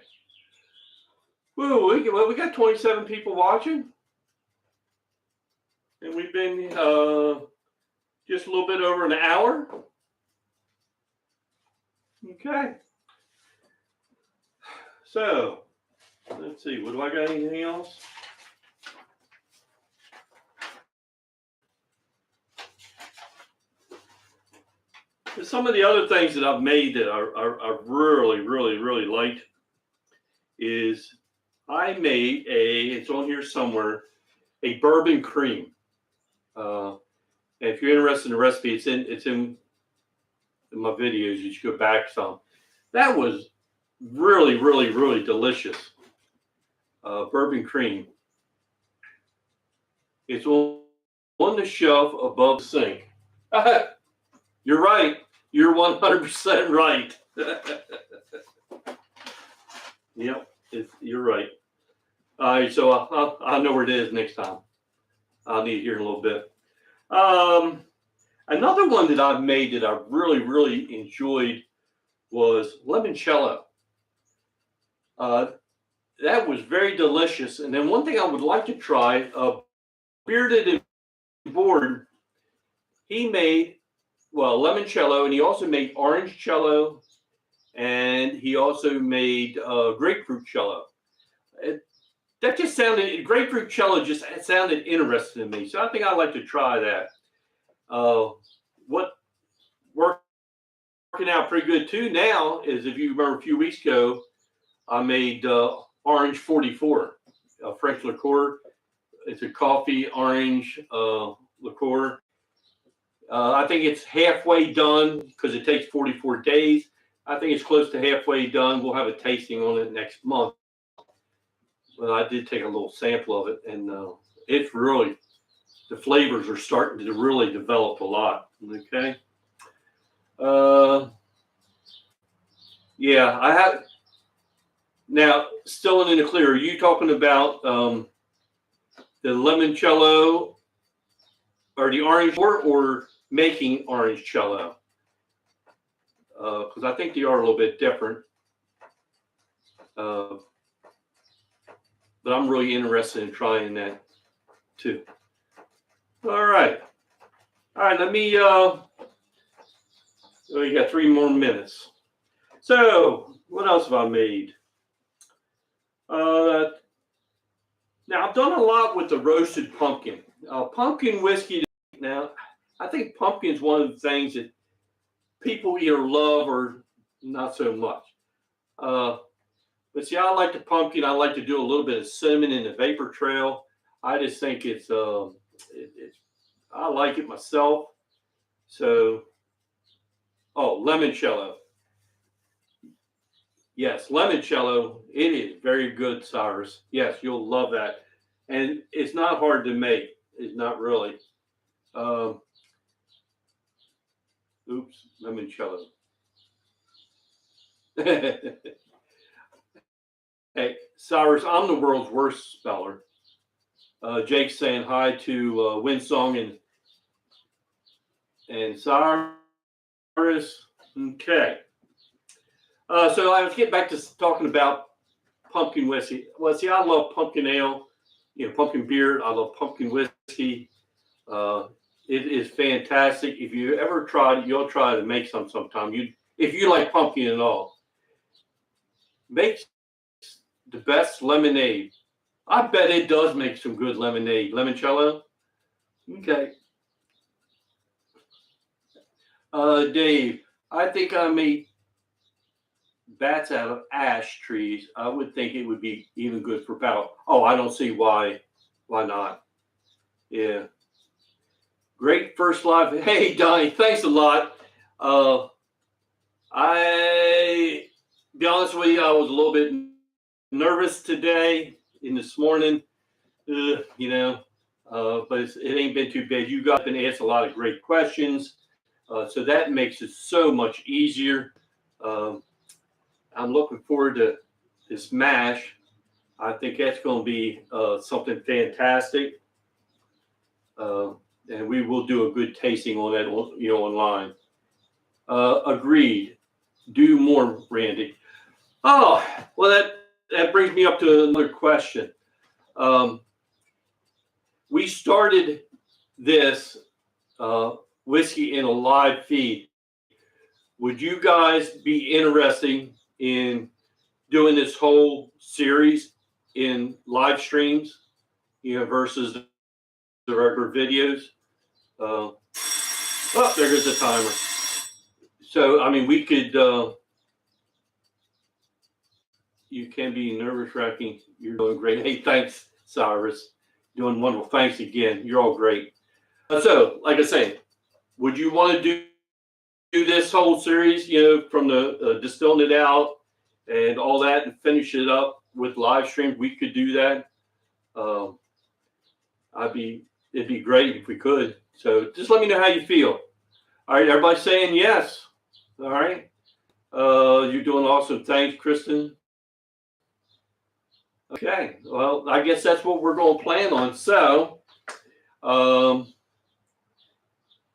Woo, we got 27 people watching. And we've been just a little bit over an hour. Okay. So, let's see. What do I got? Anything else? Some of the other things that I've made that I really liked is I made it's on here somewhere, a bourbon cream. And if you're interested in the recipe, it's in my videos. You should go back some. That was really delicious. Bourbon cream. It's on the shelf above the sink. You're right. You're 100% right. Yep, you're right. All right, so I'll know where it is next time. I'll need it here in a little bit. Another one that I've made that I really enjoyed was limoncello. That was very delicious. And then one thing I would like to try, Bearded and Board, he made, limoncello, and he also made orange cello, and he also made grapefruit cello. That just sounded, grapefruit cello just sounded interesting to me. So I think I'd like to try that. What working out pretty good too now is, if you remember a few weeks ago, I made Orange 44, a French liqueur. It's a coffee orange liqueur. I think it's halfway done because it takes 44 days. I think it's close to halfway done. We'll have a tasting on it next month. Well, I did take a little sample of it, and it's really, the flavors are starting to really develop a lot. Okay. Yeah, I have. Now, still in the clear, are you talking about the limoncello or the orange, or making orange cello? Because I think they are a little bit different. But I'm really interested in trying that too. All right. Let me, we got 3 more minutes. So what else have I made? Now I've done a lot with the roasted pumpkin. Pumpkin whiskey. Now, I think pumpkin is one of the things that people either love or not so much. But see, I like the pumpkin. I like to do a little bit of cinnamon in the vapor trail. I just think it's I like it myself. So, limoncello. Yes, limoncello. It is very good, Cyrus. Yes, you'll love that. And it's not hard to make. It's not really. Oops, limoncello. Hey, Cyrus, I'm the world's worst speller. Jake's saying hi to Winsong and Cyrus. Okay. So I was getting back to talking about pumpkin whiskey. Well, see, I love pumpkin ale, pumpkin beer. I love pumpkin whiskey. It is fantastic. If you ever tried it, you'll try to make some sometime. If you like pumpkin at all, make the best lemonade. I bet it does make some good lemonade. Limoncello? Okay. Dave, I think I made bats out of ash trees. I would think it would be even good for battle. Oh, I don't see why not. Yeah. Great first live. Hey, Donnie, thanks a lot. I be honest with you, I was a little bit nervous today in this morning, but it ain't been too bad. You guys have been asked a lot of great questions, so that makes it so much easier. I'm looking forward to this mash. I think that's going to be something fantastic, and we will do a good tasting on that, online. Agreed. Do more, Randy. Oh, well, that brings me up to another question. We started this whiskey in a live feed. Would you guys be interested in doing this whole series in live streams, versus the regular videos? Oh, there goes the timer. So, I mean, we could, you can be nervous-wracking. You're doing great. Hey, thanks, Cyrus. Doing wonderful. Thanks again. You're all great. So, like I say, would you want to do this whole series, from the distilling it out and all that and finish it up with live stream? We could do that. It'd be great if we could. So just let me know how you feel. All right, everybody saying yes. All right. You're doing awesome. Thanks, Kristen. Okay. Well, I guess that's what we're going to plan on. So,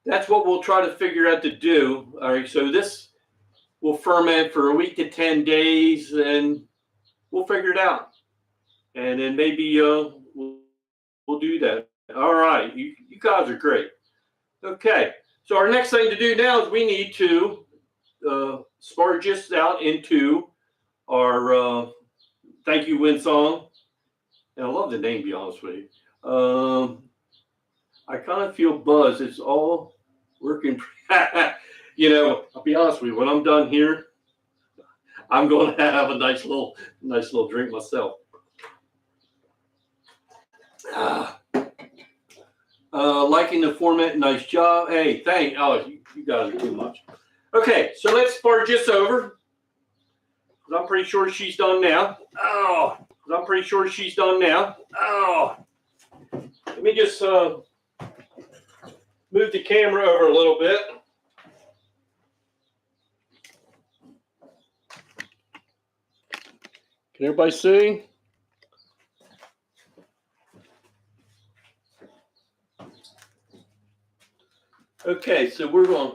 that's what we'll try to figure out to do. All right. So this will ferment for a week to 10 days, and we'll figure it out. And then maybe we'll do that. All right. You guys are great. Okay. So our next thing to do now is we need to sparge this out into our thank you, Winsong. And I love the name, to be honest with you. I kind of feel buzzed. It's all working. I'll be honest with you. When I'm done here, I'm going to have a nice little drink myself. Liking the format. Nice job. Hey, you guys are too much. Okay, so let's sparge this over. I'm pretty sure she's done now. Let me just move the camera over a little bit. Can everybody see? Okay, so we're going.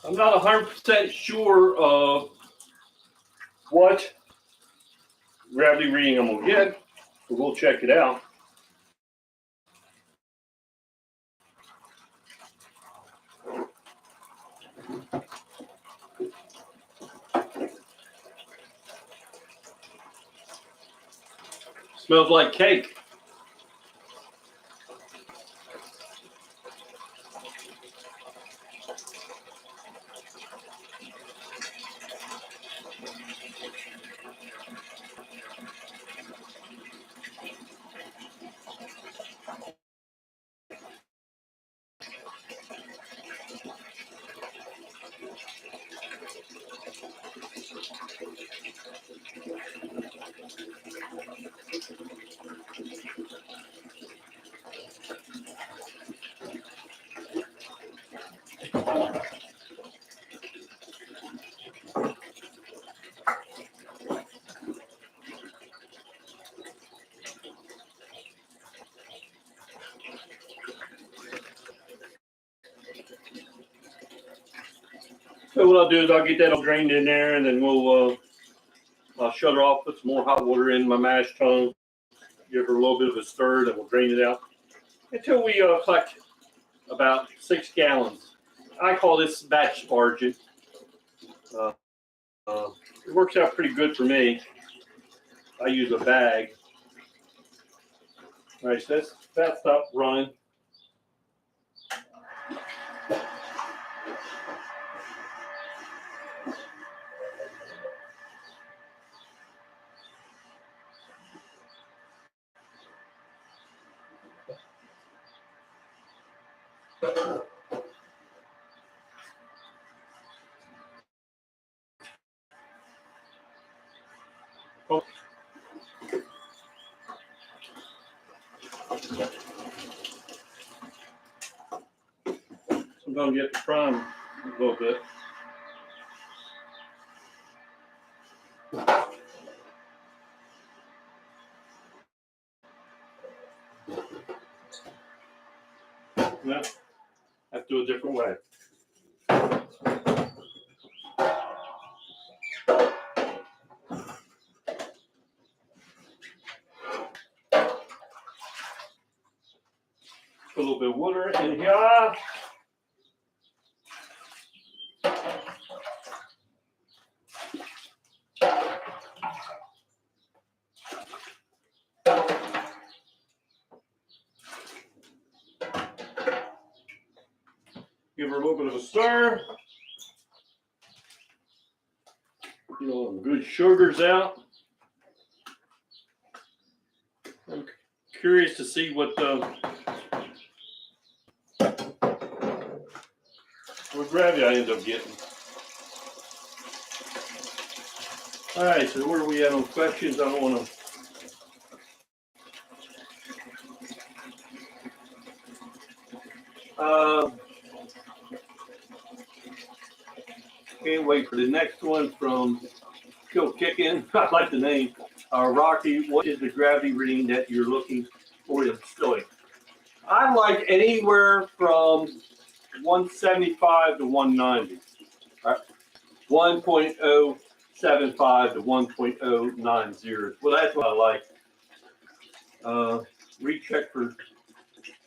I'm not 100% sure of what gravity reading I'm going to get, but we'll check it out. Smells like cake. So what I'll do is I'll get that all drained in there, and then I'll shut her off, put some more hot water in my mash tun, give her a little bit of a stir, then we'll drain it out until we collect about 6 gallons. I call this batch sparging. It works out pretty good for me. I use a bag. All right, so that's up running. Oh. Sometimes you have to prime a little bit. Yeah, I have to do it a different way. Put a little bit of water in here. Give her a little bit of a stir. Get all the good sugars out. I'm curious to see what gravy I end up getting. All right, so where are we at on questions? I don't want to. Can't wait for the next one from Kill Kickin'. I like the name. Rocky, what is the gravity reading that you're looking for in distilling? I like anywhere from 175 to 190. 1.075 to 1.090. Well, that's what I like. Recheck for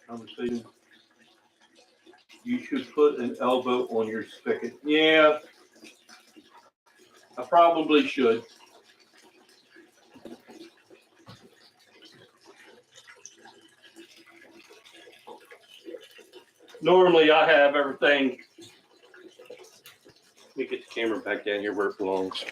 conversation. You should put an elbow on your spigot. Yeah, I probably should. Normally, I have everything. Let me get the camera back down here where it belongs.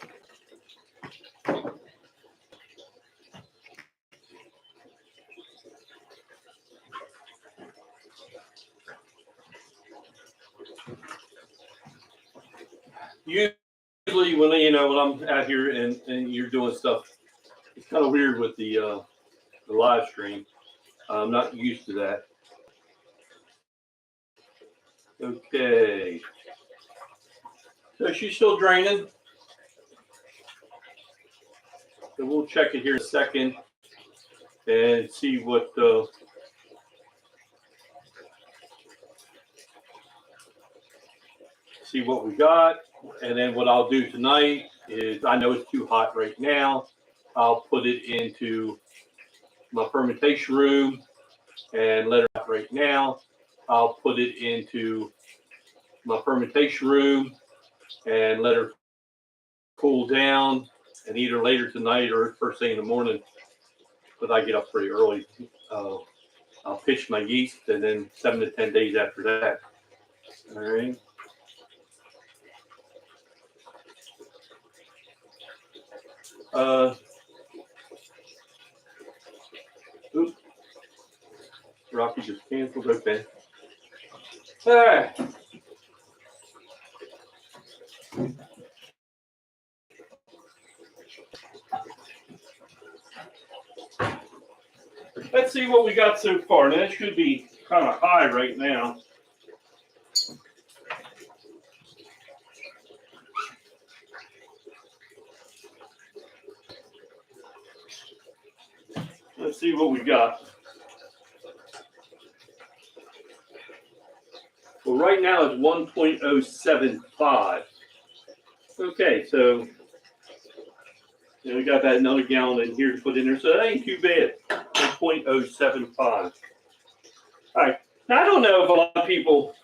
Usually, when I'm out here and you're doing stuff, it's kind of weird with the live stream. I'm not used to that. Okay. So she's still draining. So we'll check it here in a second and see what we got. And then what I'll do tonight is, I know it's too hot right now. I'll put it into my fermentation room and let it out right now. I'll put it into my fermentation room and let her cool down, and either later tonight or first thing in the morning, because I get up pretty early, I'll pitch my yeast, and then 7 to 10 days after that. All right. Oops. Rocky just canceled. Okay. All right. Let's see what we got so far. Now, it should be kind of high right now. Let's see what we got. Well, right now it's 1.075. Okay, so we got that another gallon in here to put in there, so that ain't too bad. 0.075. All right. Now I don't know if a lot of people,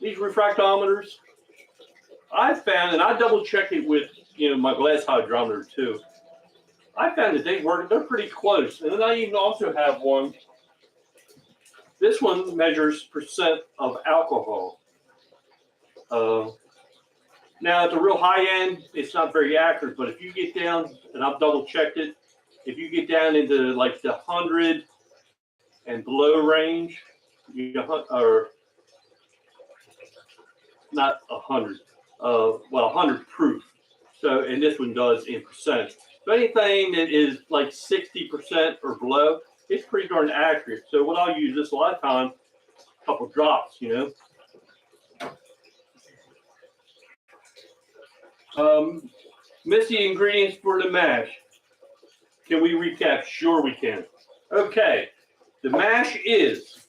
these refractometers, I found, and I double check it with my glass hydrometer too. I found that they work; they're pretty close. And then I even also have one. This one measures percent of alcohol. Now at the real high end, it's not very accurate. But if you get down, and I've double checked it, if you get down into like the 100 and below range, or not 100, well 100 proof. So, and this one does in percent. So anything that is like 60% or below, it's pretty darn accurate. So what I'll use this a lot of times, a couple drops, Miss the ingredients for the mash. Can we recap? Sure we can. Okay, the mash is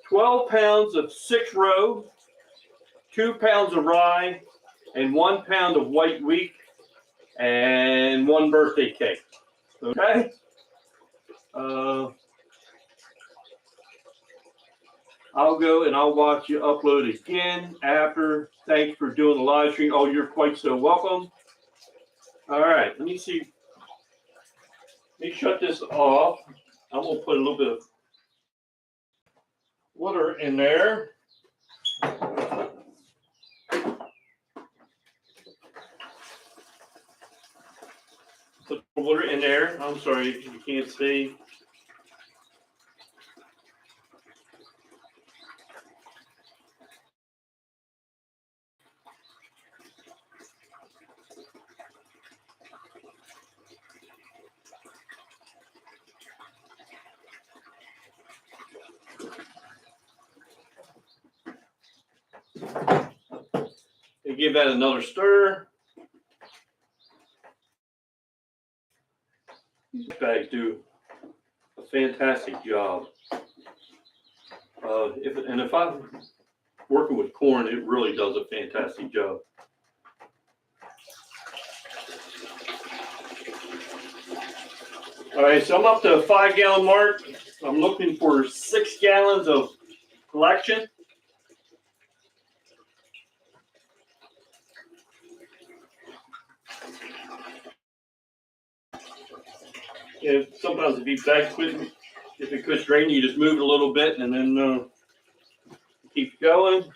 12 pounds of 6-row, 2 pounds of rye, and 1 pound of white wheat, and 1 birthday cake. Okay? I'll go and I'll watch you upload again after. Thanks for doing the live stream. Oh, you're quite so welcome. All right, let me see. Let me shut this off. I'm going to put a little bit of water in there. Put the water in there. I'm sorry if you can't see. And give that another stir. These bags do a fantastic job. If I'm working with corn, it really does a fantastic job. All right, so I'm up to a 5-gallon mark. I'm looking for 6 gallons of collection. Yeah, sometimes if you bag quit, if it quits draining, you just move it a little bit and then keep going.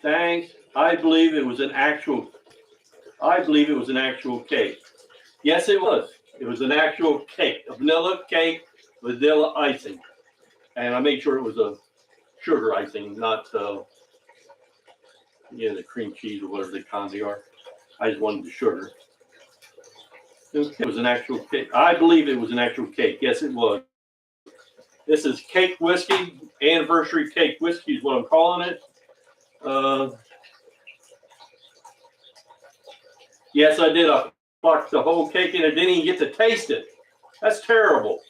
Thanks. I believe it was an actual cake. Yes, it was. It was an actual cake, a vanilla cake, vanilla icing. And I made sure it was a sugar icing, not the cream cheese or whatever the candy are. I just wanted the sugar. It was an actual cake. I believe it was an actual cake. Yes, it was. This is cake whiskey, anniversary cake whiskey is what I'm calling it. Yes, I did. I plucked the whole cake and I didn't even get to taste it. That's terrible.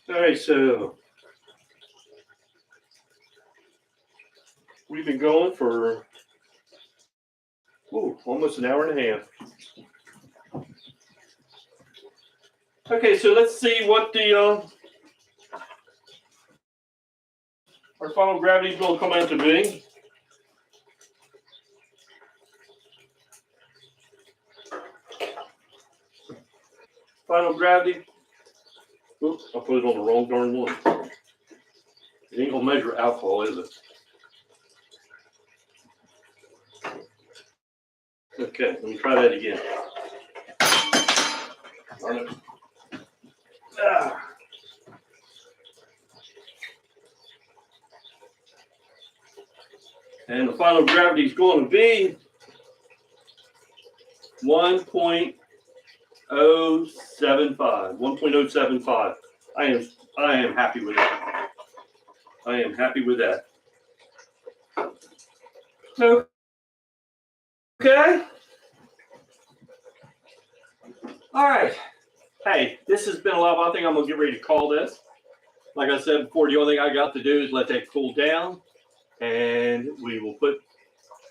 All right, so we've been going for almost an hour and a half. Okay, so let's see what the our final gravity is going to come out to be. Final gravity. Oops, I put it on the wrong darn one. It ain't gonna measure alcohol, is it? Okay, let me try that again. Darn it. And the final gravity is going to be 1.075. 1.075. I am happy with that. I am happy with that. Okay. All right. Hey, this has been a lot. I think I'm gonna get ready to call this. Like I said before, the only thing I got to do is let that cool down, and we will put.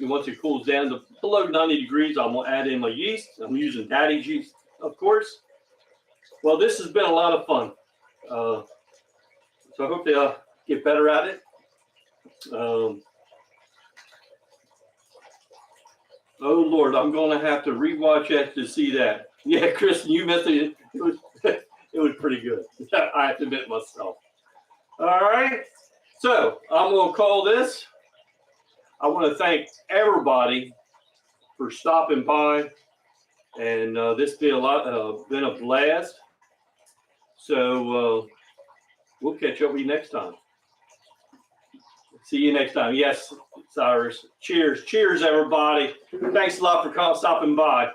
Once it cools down to below 90 degrees, I'm gonna add in my yeast. I'm using Daddy's yeast, of course. Well, this has been a lot of fun. So I hope they'll get better at it. Oh Lord, I'm gonna have to rewatch that to see that. Yeah, Kristen, you missed it. It was it was pretty good. I have to admit myself. All right. So I'm gonna call this. I want to thank everybody for stopping by, and this been been a blast. So we'll catch up with you next time. See you next time. Yes, Cyrus. Cheers. Cheers, everybody. Thanks a lot for stopping by.